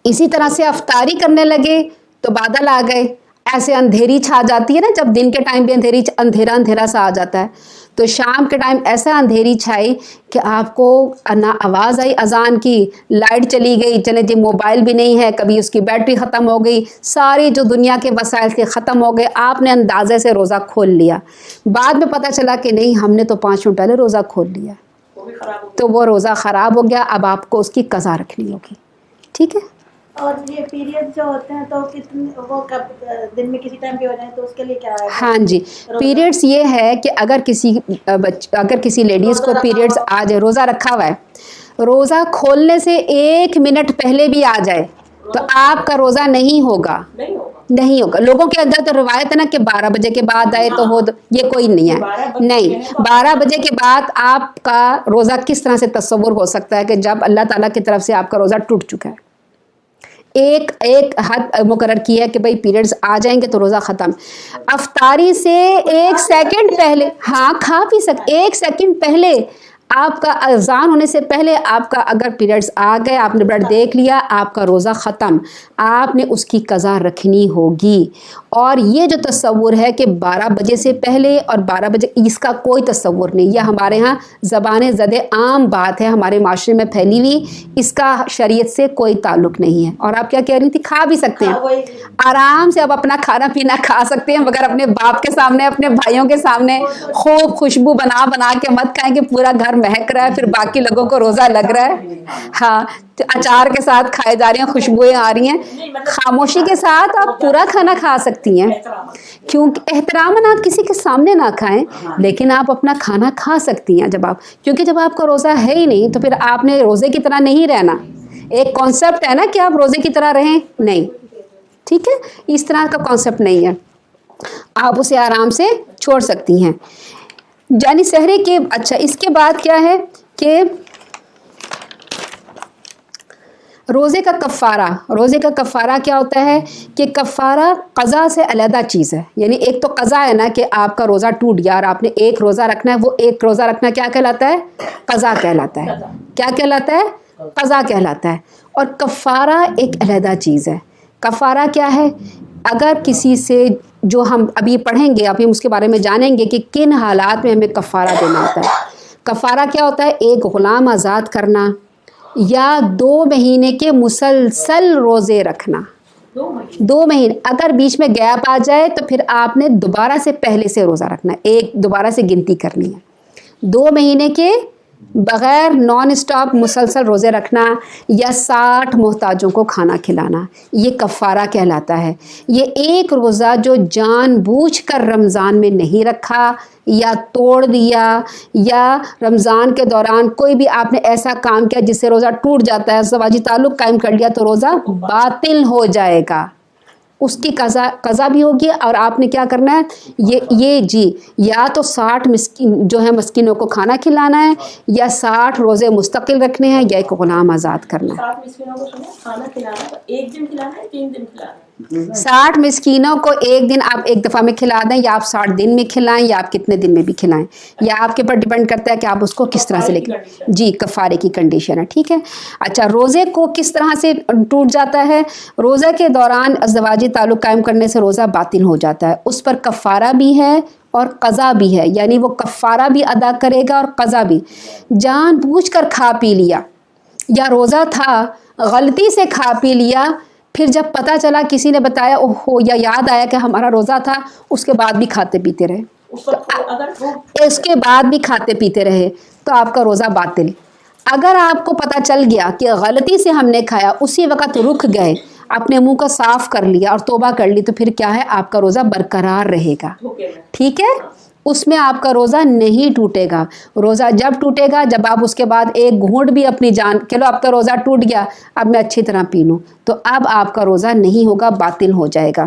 اسی طرح سے افطاری کرنے لگے تو بادل آ گئے، ایسے اندھیری چھا جاتی ہے نا، جب دن کے ٹائم بھی اندھیرا سا آ جاتا ہے، تو شام کے ٹائم ایسا اندھیری چھائی کہ آپ کو نہ آواز آئی اذان کی، لائٹ چلی گئی، چلے جی موبائل بھی نہیں ہے، کبھی اس کی بیٹری ختم ہو گئی، ساری جو دنیا کے وسائل تھے ختم ہو گئے، آپ نے اندازے سے روزہ کھول لیا، بعد میں پتہ چلا کہ نہیں ہم نے تو 5 منٹ پہلے روزہ کھول لیا، وہ بھی خراب ہو گیا۔ تو وہ روزہ خراب ہو گیا، اب آپ کو اس کی قضا رکھنی ہوگی، ٹھیک ہے۔ اور یہ پیریڈ جو ہوتے ہیں تو وہ کب دن میں کسی ٹائم بھی ہو جائیں تو اس کے لیے کیا ہے؟ ہاں جی، پیریڈز یہ ہے کہ اگر کسی لیڈیز کو پیریڈز آ جائے، روزہ رکھا ہوا ہے، روزہ کھولنے سے 1 منٹ پہلے بھی آ جائے تو آپ کا روزہ نہیں ہوگا، نہیں ہوگا۔ لوگوں کے اندر تو روایت ہے نا کہ 12 بجے کے بعد آئے تو ہو، یہ کوئی نہیں ہے، نہیں، 12 بجے کے بعد آپ کا روزہ کس طرح سے تصور ہو سکتا ہے کہ جب اللہ تعالیٰ کی طرف سے آپ کا روزہ ٹوٹ چکا ہے۔ ایک حد مقرر کی ہے کہ بھئی پیریڈز آ جائیں گے تو روزہ ختم۔ افطاری سے 1 سیکنڈ پہلے، ہاں کھا پی سکتے، 1 سیکنڈ پہلے آپ کا اذان ہونے سے پہلے آپ کا اگر پیریڈز آ گئے، آپ نے بلڈ دیکھ لیا، آپ کا روزہ ختم، آپ نے اس کی قضا رکھنی ہوگی۔ اور یہ جو تصور ہے کہ 12 بجے سے پہلے اور 12 بجے، اس کا کوئی تصور نہیں، یہ ہمارے ہاں زبان زد عام بات ہے، ہمارے معاشرے میں پھیلی ہوئی، اس کا شریعت سے کوئی تعلق نہیں ہے۔ اور آپ کیا کہہ رہی تھی؟ کھا بھی سکتے ہیں، آرام سے آپ اپنا کھانا پینا کھا سکتے ہیں، مگر اپنے باپ کے سامنے، اپنے بھائیوں کے سامنے خوب خوشبو بنا کے مت کھائیں کہ پورا گھر مہک رہا ہے، پھر باقی لوگوں کو روزہ لگ رہا ہے، ہاں اچار کے ساتھ کھائے جا رہی ہیں، خوشبوئیں آ رہی ہیں۔ خاموشی کے ساتھ آپ پورا کھانا کھا سکتی ہیں، کیونکہ احتراماً آپ کسی کے سامنے نہ کھائیں، لیکن آپ اپنا کھانا کھا سکتی ہیں کیونکہ جب آپ کا روزہ ہے ہی نہیں تو پھر آپ نے روزے کی طرح نہیں رہنا۔ ایک کانسیپٹ ہے نا کہ آپ روزے کی طرح رہیں، نہیں، ٹھیک ہے، اس طرح کا کانسیپٹ نہیں ہے، آپ اسے آرام سے چھوڑ سکتی ہیں۔ یعنی سحری کے، اچھا اس کے بعد کیا ہے کہ روزے کا کفارہ کیا ہوتا ہے کہ کفارہ قضا سے علیحدہ چیز ہے، یعنی ایک تو قضا ہے نا کہ آپ کا روزہ ٹوٹ گیا اور آپ نے 1 روزہ رکھنا ہے، وہ 1 روزہ رکھنا کیا کہلاتا ہے؟ قضا کہلاتا ہے، کیا کہلاتا ہے؟ قضا کہلاتا ہے۔ اور کفارہ ایک علیحدہ چیز ہے۔ کفارہ کیا ہے؟ اگر کسی سے، جو ہم ابھی پڑھیں گے، ابھی ہم اس کے بارے میں جانیں گے کہ کن حالات میں ہمیں کفارہ دینا ہوتا ہے۔ کفارہ کیا ہوتا ہے؟ ایک غلام آزاد کرنا، یا 2 مہینے کے مسلسل روزے رکھنا، 2 مہینے، اگر بیچ میں گیپ آ جائے تو پھر آپ نے دوبارہ سے پہلے سے روزہ رکھنا ہے، دوبارہ سے گنتی کرنی ہے، 2 مہینے کے بغیر نان اسٹاپ مسلسل روزے رکھنا، یا 60 محتاجوں کو کھانا کھلانا، یہ کفارہ کہلاتا ہے۔ یہ ایک روزہ جو جان بوجھ کر رمضان میں نہیں رکھا یا توڑ دیا، یا رمضان کے دوران کوئی بھی آپ نے ایسا کام کیا جس سے روزہ ٹوٹ جاتا ہے، زواجی تعلق قائم کر لیا، تو روزہ باطل ہو جائے گا، اس کی قضا بھی ہوگی۔ اور آپ نے کیا کرنا ہے؟ یہ جی، یا تو 60 مسکینوں کو کھانا کھلانا ہے، یا 60 روزے مستقل رکھنے ہیں، یا ایک غلام آزاد کرنا ہے۔ 60 مسکینوں کو کھانا کھلانا ہے، 1 دن کھلانا ہے، 3 دن کھلانا ہے؟ 60 مسکینوں کو 1 دن آپ ایک دفعہ میں کھلا دیں، یا آپ 60 دن میں کھلائیں، یا آپ کتنے دن میں بھی کھلائیں، یا آپ کے پر ڈیپینڈ کرتا ہے کہ آپ اس کو کس طرح سے لے کے، جی کفارے کی کنڈیشن ہے، ٹھیک ہے۔ اچھا، روزے کو کس طرح سے ٹوٹ جاتا ہے؟ روزے کے دوران ازدواجی تعلق قائم کرنے سے روزہ باطل ہو جاتا ہے، اس پر کفارہ بھی ہے اور قضا بھی ہے، یعنی وہ کفارہ بھی ادا کرے گا اور قضا بھی۔ جان بوجھ کر کھا پی لیا، یا روزہ تھا غلطی سے کھا پی لیا، پھر جب پتہ چلا کسی نے بتایا اوہو، یا یاد آیا کہ ہمارا روزہ تھا، اس کے بعد بھی کھاتے پیتے رہے، اس کے بعد بھی کھاتے پیتے رہے، تو آپ کا روزہ باطل۔ اگر آپ کو پتہ چل گیا کہ غلطی سے ہم نے کھایا، اسی وقت رک گئے، اپنے منہ کو صاف کر لیا اور توبہ کر لی، تو پھر کیا ہے؟ آپ کا روزہ برقرار رہے گا، ٹھیک ہے، اس میں آپ کا روزہ نہیں ٹوٹے گا۔ روزہ جب ٹوٹے گا جب آپ اس کے بعد ایک گھونٹ بھی اپنی جان، چلو اب تو روزہ ٹوٹ گیا، اب میں اچھی طرح پی لوں، تو اب آپ کا روزہ نہیں ہوگا، باطل ہو جائے گا۔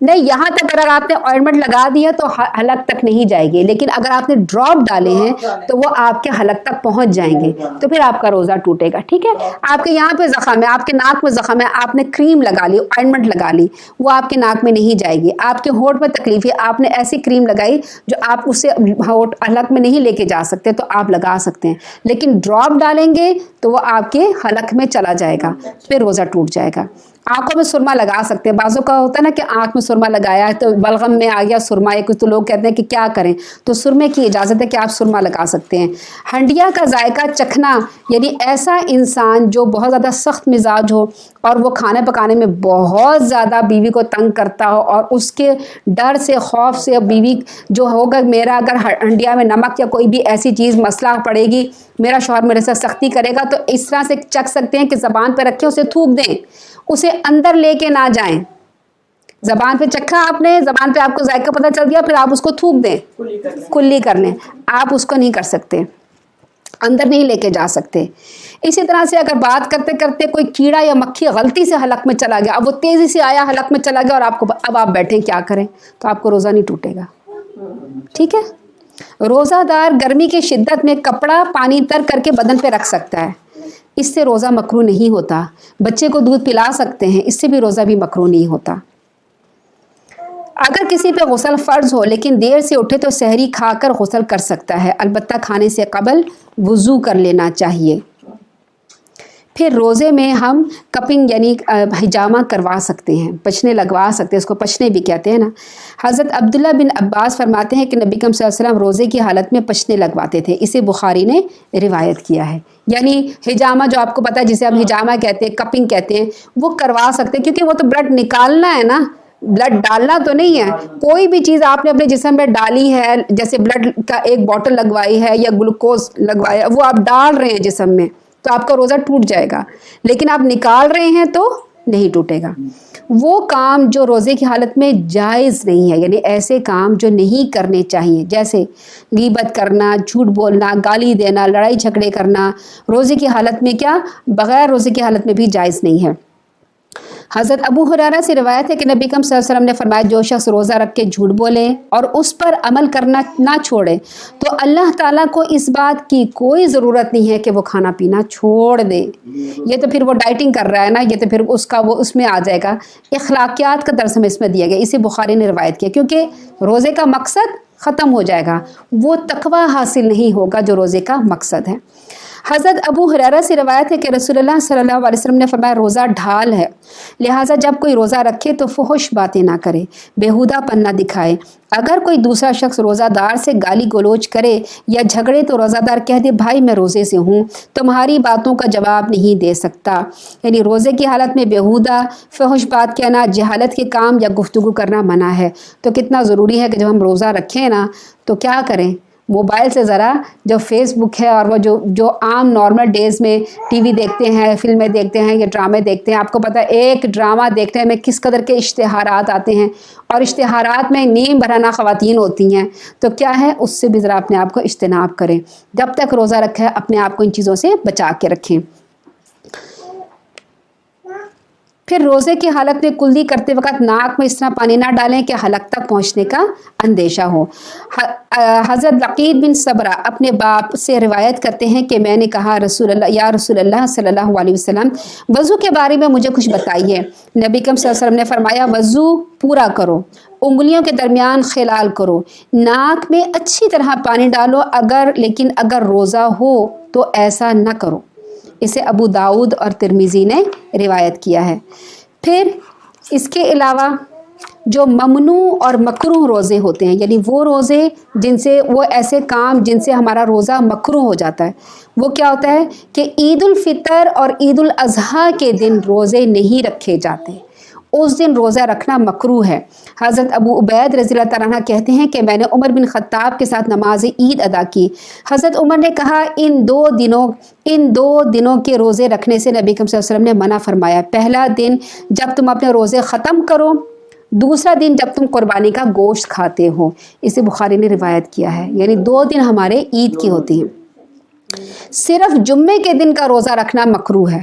نہیں، یہاں تک اگر آپ نے آئنمنٹ لگا دیا تو حلق تک نہیں جائے گی، لیکن اگر آپ نے ڈراپ ڈالے ہیں تو وہ آپ کے حلق تک پہنچ جائیں گے، تو پھر آپ کا روزہ ٹوٹے گا. ٹھیک ہے، آپ کے یہاں پہ زخم ہے، آپ کے ناک میں زخم ہے، آپ نے کریم لگا لی، آئنمنٹ لگا لی، وہ آپ کے ناک میں نہیں جائے گی. آپ کے ہونٹ میں تکلیف ہے، آپ نے ایسی کریم لگائی جو آپ اسے حلق میں نہیں لے کے جا سکتے، تو آپ لگا سکتے ہیں، لیکن ڈراپ ڈالیں گے تو وہ آپ کے حلق میں چلا جائے گا، پھر روزہ ٹوٹ جائے گا. آنکھوں میں سرما لگا سکتے ہیں، بعضوں کا ہوتا ہے نا کہ آنکھ میں سرما لگایا ہے تو بلغم میں آ گیا سرما، کچھ تو لوگ کہتے ہیں کہ کیا کریں، تو سرمے کی اجازت ہے کہ آپ سرما لگا سکتے ہیں. ہنڈیا کا ذائقہ چکھنا، یعنی ایسا انسان جو بہت زیادہ سخت مزاج ہو اور وہ کھانے پکانے میں بہت زیادہ بیوی کو تنگ کرتا ہو، اور اس کے ڈر سے خوف سے بیوی جو ہوگا میرا اگر ہنڈیا میں نمک یا کوئی بھی ایسی چیز مسئلہ پڑے گی، میرا شوہر میرے سے سختی کرے گا، تو اس طرح سے چکھ سکتے ہیں کہ زبان پہ رکھیں، اسے تھوک دیں، اسے اندر لے کے نہ جائیں. زبان پہ چکھا آپ نے، زبان پہ آپ کو ذائقہ پتہ چل گیا، پھر آپ اس کو تھوک دیں، کلی کر لیں، آپ اس کو نہیں کر سکتے، اندر نہیں لے کے جا سکتے. اسی طرح سے اگر بات کرتے کرتے کوئی کیڑا یا مکھی غلطی سے حلق میں چلا گیا، اب وہ تیزی سے آیا حلق میں چلا گیا اور اب آپ بیٹھیں کیا کریں، تو آپ کو روزہ نہیں ٹوٹے گا. ٹھیک ہے. روزہ دار گرمی کی شدت میں کپڑا پانی تر کر کے بدن پہ رکھ سکتا ہے، اس سے روزہ مکروہ نہیں ہوتا. بچے کو دودھ پلا سکتے ہیں، اس سے بھی روزہ بھی مکروہ نہیں ہوتا. اگر کسی پہ غسل فرض ہو لیکن دیر سے اٹھے تو سحری کھا کر غسل کر سکتا ہے، البتہ کھانے سے قبل وضو کر لینا چاہیے. پھر روزے میں ہم کپنگ یعنی ہجامہ کروا سکتے ہیں، پچنے لگوا سکتے ہیں، اس کو پچنے بھی کہتے ہیں نا. حضرت عبداللہ بن عباس فرماتے ہیں کہ نبی کریم صلی اللہ علیہ وسلم روزے کی حالت میں پچنے لگواتے تھے، اسے بخاری نے روایت کیا ہے. یعنی ہجامہ جو آپ کو پتہ ہے جسے ہم ہجامہ کہتے ہیں، کپنگ کہتے ہیں، وہ کروا سکتے ہیں، کیونکہ وہ تو بلڈ نکالنا ہے نا، بلڈ ڈالنا تو نہیں ہے. کوئی بھی چیز آپ نے اپنے جسم میں ڈالی ہے، جیسے بلڈ کا ایک بوٹل لگوائی ہے یا گلوکوز لگوایا، وہ آپ ڈال رہے ہیں جسم میں تو آپ کا روزہ ٹوٹ جائے گا، لیکن آپ نکال رہے ہیں تو نہیں ٹوٹے گا. وہ کام جو روزے کی حالت میں جائز نہیں ہے، یعنی ایسے کام جو نہیں کرنے چاہیے، جیسے غیبت کرنا، جھوٹ بولنا، گالی دینا، لڑائی جھگڑے کرنا، روزے کی حالت میں کیا بغیر روزے کی حالت میں بھی جائز نہیں ہے. حضرت ابو ہریرہ سے روایت ہے کہ نبی کریم صلی اللہ علیہ وسلم نے فرمایا جو شخص روزہ رکھ کے جھوٹ بولے اور اس پر عمل کرنا نہ چھوڑے تو اللہ تعالیٰ کو اس بات کی کوئی ضرورت نہیں ہے کہ وہ کھانا پینا چھوڑ دے. یہ تو پھر وہ ڈائٹنگ کر رہا ہے نا، یہ تو پھر اس کا وہ اس میں آ جائے گا. اخلاقیات کا درس ہمیں اس میں دیا گیا، اسے بخاری نے روایت کیا، کیونکہ روزے کا مقصد ختم ہو جائے گا، وہ تقوی حاصل نہیں ہوگا جو روزے کا مقصد ہے. حضرت ابو ہریرہ سے روایت ہے کہ رسول اللہ صلی اللہ علیہ وسلم نے فرمایا روزہ ڈھال ہے، لہٰذا جب کوئی روزہ رکھے تو فحش باتیں نہ کرے، بیہودہ پن نہ دکھائے. اگر کوئی دوسرا شخص روزہ دار سے گالی گلوچ کرے یا جھگڑے تو روزہ دار کہہ دے بھائی میں روزے سے ہوں، تمہاری باتوں کا جواب نہیں دے سکتا. یعنی روزے کی حالت میں بیہودہ فحش بات کہنا، جہالت کے کام یا گفتگو کرنا منع ہے. تو کتنا ضروری ہے کہ جب ہم روزہ رکھیں نا تو کیا کریں، موبائل سے ذرا جو فیس بک ہے اور وہ جو عام نارمل ڈیز میں ٹی وی دیکھتے ہیں، فلمیں دیکھتے ہیں یا ڈرامے دیکھتے ہیں، آپ کو پتہ ہے ایک ڈرامہ دیکھنے میں کس قدر کے اشتہارات آتے ہیں، اور اشتہارات میں نیم بھرانا خواتین ہوتی ہیں، تو کیا ہے اس سے بھی ذرا اپنے آپ کو اجتناب کریں. جب تک روزہ رکھے اپنے آپ کو ان چیزوں سے بچا کے رکھیں. پھر روزے کی حالت میں کلدی کرتے وقت ناک میں اس طرح پانی نہ ڈالیں کہ حلق تک پہنچنے کا اندیشہ ہو. حضرت لقید بن صبرہ اپنے باپ سے روایت کرتے ہیں کہ میں نے کہا یا رسول اللہ صلی اللہ علیہ وسلم وضو کے بارے میں مجھے کچھ بتائیے. نبی کریم صلی اللہ علیہ وسلم نے فرمایا وضو پورا کرو، انگلیوں کے درمیان خلال کرو، ناک میں اچھی طرح پانی ڈالو، لیکن اگر روزہ ہو تو ایسا نہ کرو. اسے ابو داؤد اور ترمذی نے روایت کیا ہے. پھر اس کے علاوہ جو ممنوع اور مکروہ روزے ہوتے ہیں، یعنی وہ روزے جن سے وہ ایسے کام جن سے ہمارا روزہ مکروہ ہو جاتا ہے، وہ کیا ہوتا ہے کہ عید الفطر اور عید الاضحیٰ کے دن روزے نہیں رکھے جاتے، اس دن روزہ رکھنا مکروہ ہے. حضرت ابو عبید رضی اللہ تعالیٰ عنہ کہتے ہیں کہ میں نے عمر بن خطاب کے ساتھ نماز عید ادا کی. حضرت عمر نے کہا ان دو دنوں کے روزے رکھنے سے نبی کریم صلی اللہ علیہ وسلم نے منع فرمایا. پہلا دن جب تم اپنے روزے ختم کرو، دوسرا دن جب تم قربانی کا گوشت کھاتے ہو. اسے بخاری نے روایت کیا ہے. یعنی 2 دن ہمارے عید کی ہوتی ہیں. صرف جمعے کے دن کا روزہ رکھنا مکروہ ہے،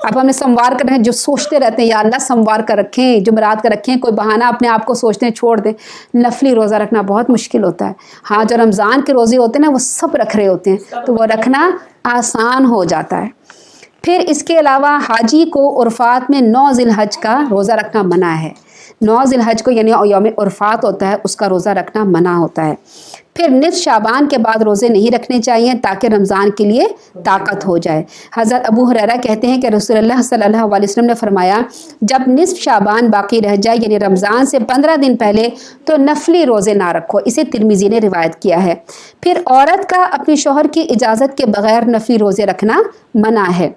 اب ہم نے سموار کر رہے ہیں، جو سوچتے رہتے ہیں یا اللہ سموار کر رکھیں، جمعرات کر رکھیں، کوئی بہانہ اپنے آپ کو سوچتے ہیں چھوڑ دیں. نفلی روزہ رکھنا بہت مشکل ہوتا ہے. ہاں جو رمضان کے روزے ہوتے ہیں نا وہ سب رکھ رہے ہوتے ہیں تو وہ رکھنا آسان ہو جاتا ہے. پھر اس کے علاوہ حاجی کو عرفات میں 9 ذی الحج کا روزہ رکھنا منع ہے. 9 ذی الحج کو یعنی یوم عرفات ہوتا ہے اس کا روزہ رکھنا منع ہوتا ہے. پھر نصف شعبان کے بعد روزے نہیں رکھنے چاہیے تاکہ رمضان کے لیے طاقت ہو جائے. حضرت ابو ہریرہ کہتے ہیں کہ رسول اللہ صلی اللہ علیہ وسلم نے فرمایا جب نصف شعبان باقی رہ جائے یعنی رمضان سے 15 دن پہلے تو نفلی روزے نہ رکھو. اسے ترمذی نے روایت کیا ہے. پھر عورت کا اپنے شوہر کی اجازت کے بغیر نفلی روزے رکھنا منع ہے.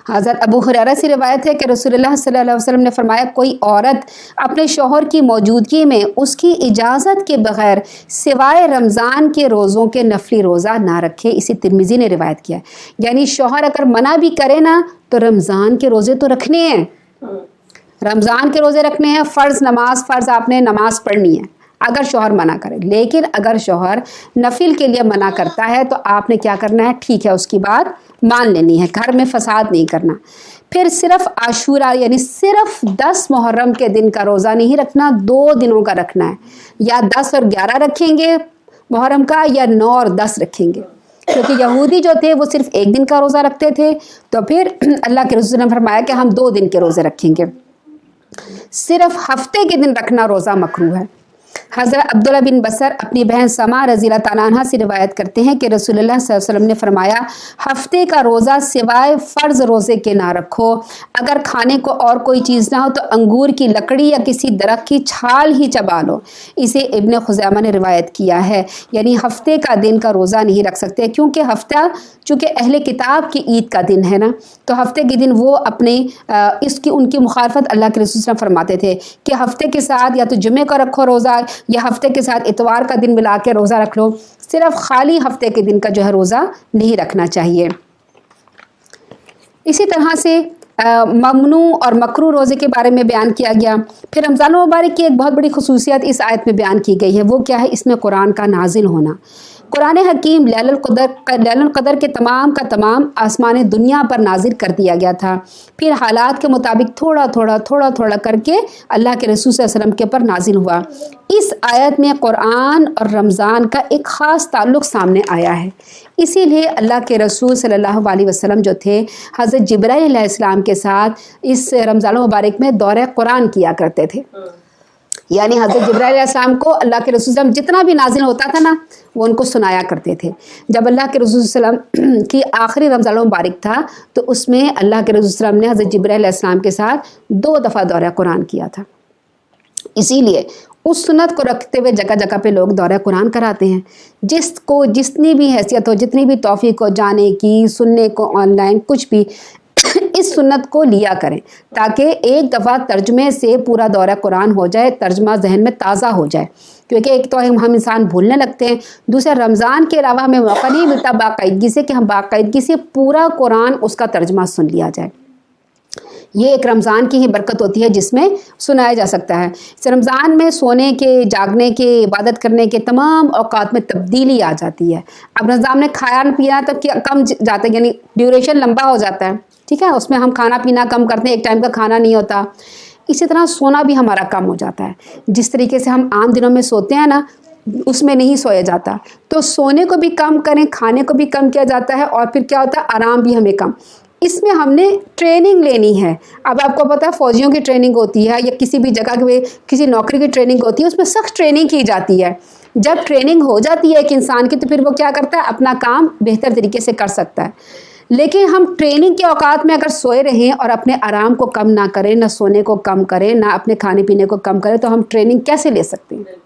حضرت ابو ہریرہ سے روایت ہے کہ رسول اللہ صلی اللہ علیہ وسلم نے فرمایا کوئی عورت اپنے شوہر کی موجودگی میں اس کی اجازت کے بغیر سوائے رمضان کے روزوں کے نفلی روزہ نہ رکھے. اسے ترمذی نے روایت کیا ہے. یعنی شوہر اگر منع بھی کرے نا تو رمضان کے روزے تو رکھنے ہیں، رمضان کے روزے رکھنے ہیں. فرض آپ نے نماز پڑھنی ہے اگر شوہر منع کرے. لیکن اگر شوہر نفل کے لیے منع کرتا ہے تو آپ نے کیا کرنا ہے، ٹھیک ہے اس کی بات مان لینی ہے، گھر میں فساد نہیں کرنا. پھر صرف عاشورہ یعنی صرف 10 محرم کے دن کا روزہ نہیں رکھنا، 2 دنوں کا رکھنا ہے. یا 10 اور 11 رکھیں گے محرم کا یا 9 اور 10 رکھیں گے. کیونکہ یہودی جو تھے وہ صرف 1 دن کا روزہ رکھتے تھے تو پھر اللہ کے رسول نے فرمایا کہ ہم 2 دن کے روزے رکھیں گے. صرف ہفتے کے دن رکھنا روزہ مکروہ ہے. حضرت عبداللہ بن بصر اپنی بہن سما رضی اللہ تعالیٰ عنہ سے روایت کرتے ہیں کہ رسول اللہ صلی اللہ علیہ وسلم نے فرمایا ہفتے کا روزہ سوائے فرض روزے کے نہ رکھو. اگر کھانے کو اور کوئی چیز نہ ہو تو انگور کی لکڑی یا کسی درخت کی چھال ہی چبا لو. اسے ابن خزیمہ نے روایت کیا ہے. یعنی ہفتے کا دن کا روزہ نہیں رکھ سکتے کیونکہ ہفتہ چونکہ اہل کتاب کی عید کا دن ہے نا تو ہفتے کے دن وہ اپنے ان کی مخالفت اللہ کے رسول صلی اللہ علیہ وسلم فرماتے تھے کہ ہفتے کے ساتھ یا تو جمعے کا رکھو روزہ یا ہفتے کے ساتھ اتوار کا دن ملا کے روزہ رکھ لو. صرف خالی ہفتے کے دن کا جو ہے روزہ نہیں رکھنا چاہیے. اسی طرح سے ممنوع اور مکروہ روزے کے بارے میں بیان کیا گیا. پھر رمضان المبارک کی ایک بہت بڑی خصوصیت اس آیت میں بیان کی گئی ہے. وہ کیا ہے؟ اس میں قرآن کا نازل ہونا. قرآن حکیم لیل القدر کے تمام کا تمام آسمان دنیا پر نازل کر دیا گیا تھا. پھر حالات کے مطابق تھوڑا تھوڑا کر کے اللہ کے رسول صلی اللہ علیہ وسلم کے پر نازل ہوا. اس آیت میں قرآن اور رمضان کا ایک خاص تعلق سامنے آیا ہے. اسی لیے اللہ کے رسول صلی اللہ علیہ وسلم جو تھے حضرت جبرائیل علیہ السلام کے ساتھ اس رمضان مبارک میں دورہ قرآن کیا کرتے تھے. یعنی حضرت جبرائیل علیہ السلام کو اللہ کے رسول صلی اللہ علیہ وسلم جتنا بھی نازل ہوتا تھا نا وہ ان کو سنایا کرتے تھے. جب اللہ کے رسول صلی اللہ علیہ وسلم کی آخری رمضان مبارک تھا تو اس میں اللہ کے رسول صلی اللہ علیہ وسلم نے حضرت جبرائیل علیہ السلام کے ساتھ 2 دفعہ دورہ قرآن کیا تھا. اسی لیے اس سنت کو رکھتے ہوئے جگہ جگہ پہ لوگ دورہ قرآن کراتے ہیں. جس کو جتنی بھی حیثیت ہو، جتنی بھی توفیق ہو جانے کی، سننے کو، آن لائن کچھ بھی، اس سنت کو لیا کریں تاکہ ایک دفعہ ترجمے سے پورا دورہ قرآن ہو جائے، ترجمہ ذہن میں تازہ ہو جائے. کیونکہ ایک تو ہم انسان بھولنے لگتے ہیں، دوسرا رمضان کے علاوہ ہمیں موقع نہیں ملتا باقاعدگی سے کہ ہم باقاعدگی سے پورا قرآن اس کا ترجمہ سن لیا جائے. یہ ایک رمضان کی ہی برکت ہوتی ہے جس میں سنایا جا سکتا ہے. اس رمضان میں سونے کے، جاگنے کے، عبادت کرنے کے تمام اوقات میں تبدیلی آ جاتی ہے. اب رمضان میں کھانا پینا تب کم جاتا ہے، یعنی ڈیوریشن لمبا ہو جاتا ہے. ٹھیک ہے، اس میں ہم کھانا پینا کم کرتے ہیں، ایک ٹائم کا کھانا نہیں ہوتا. اسی طرح سونا بھی ہمارا کم ہو جاتا ہے. جس طریقے سے ہم عام دنوں میں سوتے ہیں نا اس میں نہیں سویا جاتا، تو سونے کو بھی کم کریں، کھانے کو بھی کم کیا جاتا ہے اور پھر کیا ہوتا ہے آرام بھی ہمیں کم. اس میں ہم نے ٹریننگ لینی ہے. اب آپ کو پتہ ہے فوجیوں کی ٹریننگ ہوتی ہے یا کسی بھی جگہ کے کسی نوکری کی ٹریننگ ہوتی ہے، اس میں سخت ٹریننگ کی جاتی ہے. جب ٹریننگ ہو جاتی ہے ایک انسان کی تو پھر وہ کیا کرتا ہے اپنا کام بہتر طریقے سے کر سکتا ہے. لیکن ہم ٹریننگ کے اوقات میں اگر سوئے رہیں اور اپنے آرام کو کم نہ کریں، نہ سونے کو کم کریں، نہ اپنے کھانے پینے کو کم کریں تو ہم ٹریننگ کیسے لے سکتے ہیں؟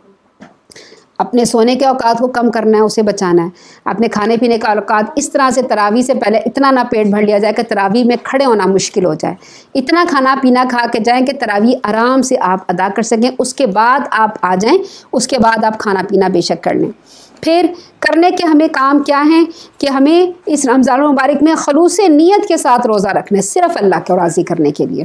اپنے سونے کے اوقات کو کم کرنا ہے، اسے بچانا ہے. اپنے کھانے پینے کا اوقات اس طرح سے تراویح سے پہلے اتنا نہ پیٹ بھر لیا جائے کہ تراویح میں کھڑے ہونا مشکل ہو جائے. اتنا کھانا پینا کھا کے جائیں کہ تراویح آرام سے آپ ادا کر سکیں. اس کے بعد آپ آ جائیں، اس کے بعد آپ کھانا پینا بے شک کر لیں. پھر کرنے کے ہمیں کام کیا ہیں کہ ہمیں اس رمضان مبارک میں خلوص نیت کے ساتھ روزہ رکھنا ہے، صرف اللہ کو راضی کرنے کے لیے.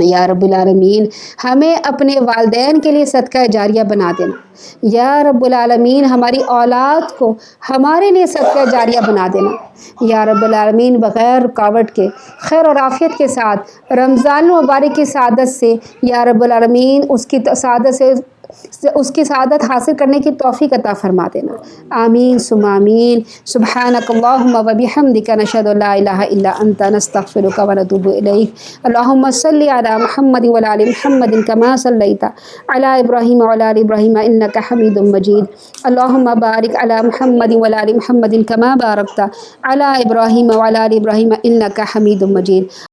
یا رب العالمین ہمیں اپنے والدین کے لیے صدقہ جاریہ بنا دینا، یا رب العالمین ہماری اولاد کو ہمارے لیے صدقہ جاریہ بنا دینا، یا رب العالمین بغیر رکاوٹ کے خیر اور عافیت کے ساتھ رمضان المبارک کی سعادت سے یا رب العالمین اس کی سعادت حاصل کرنے کی توفیق عطا فرما دینا، آمین ثم آمین۔ سبحانک اللہم و بحمدک نشہد ان لا الہ الا انت نستغفرک و نتوب الیک۔ اللہم صلی علی محمد و علی آل محمد کما صلیت علی ابراہیم و علی آل ابراہیم انک حمید مجید۔ اللہم بارک علی محمد و علی آل محمد کما بارکت علی ابراہیم و علی آل ابراہیم انک حمید مجید۔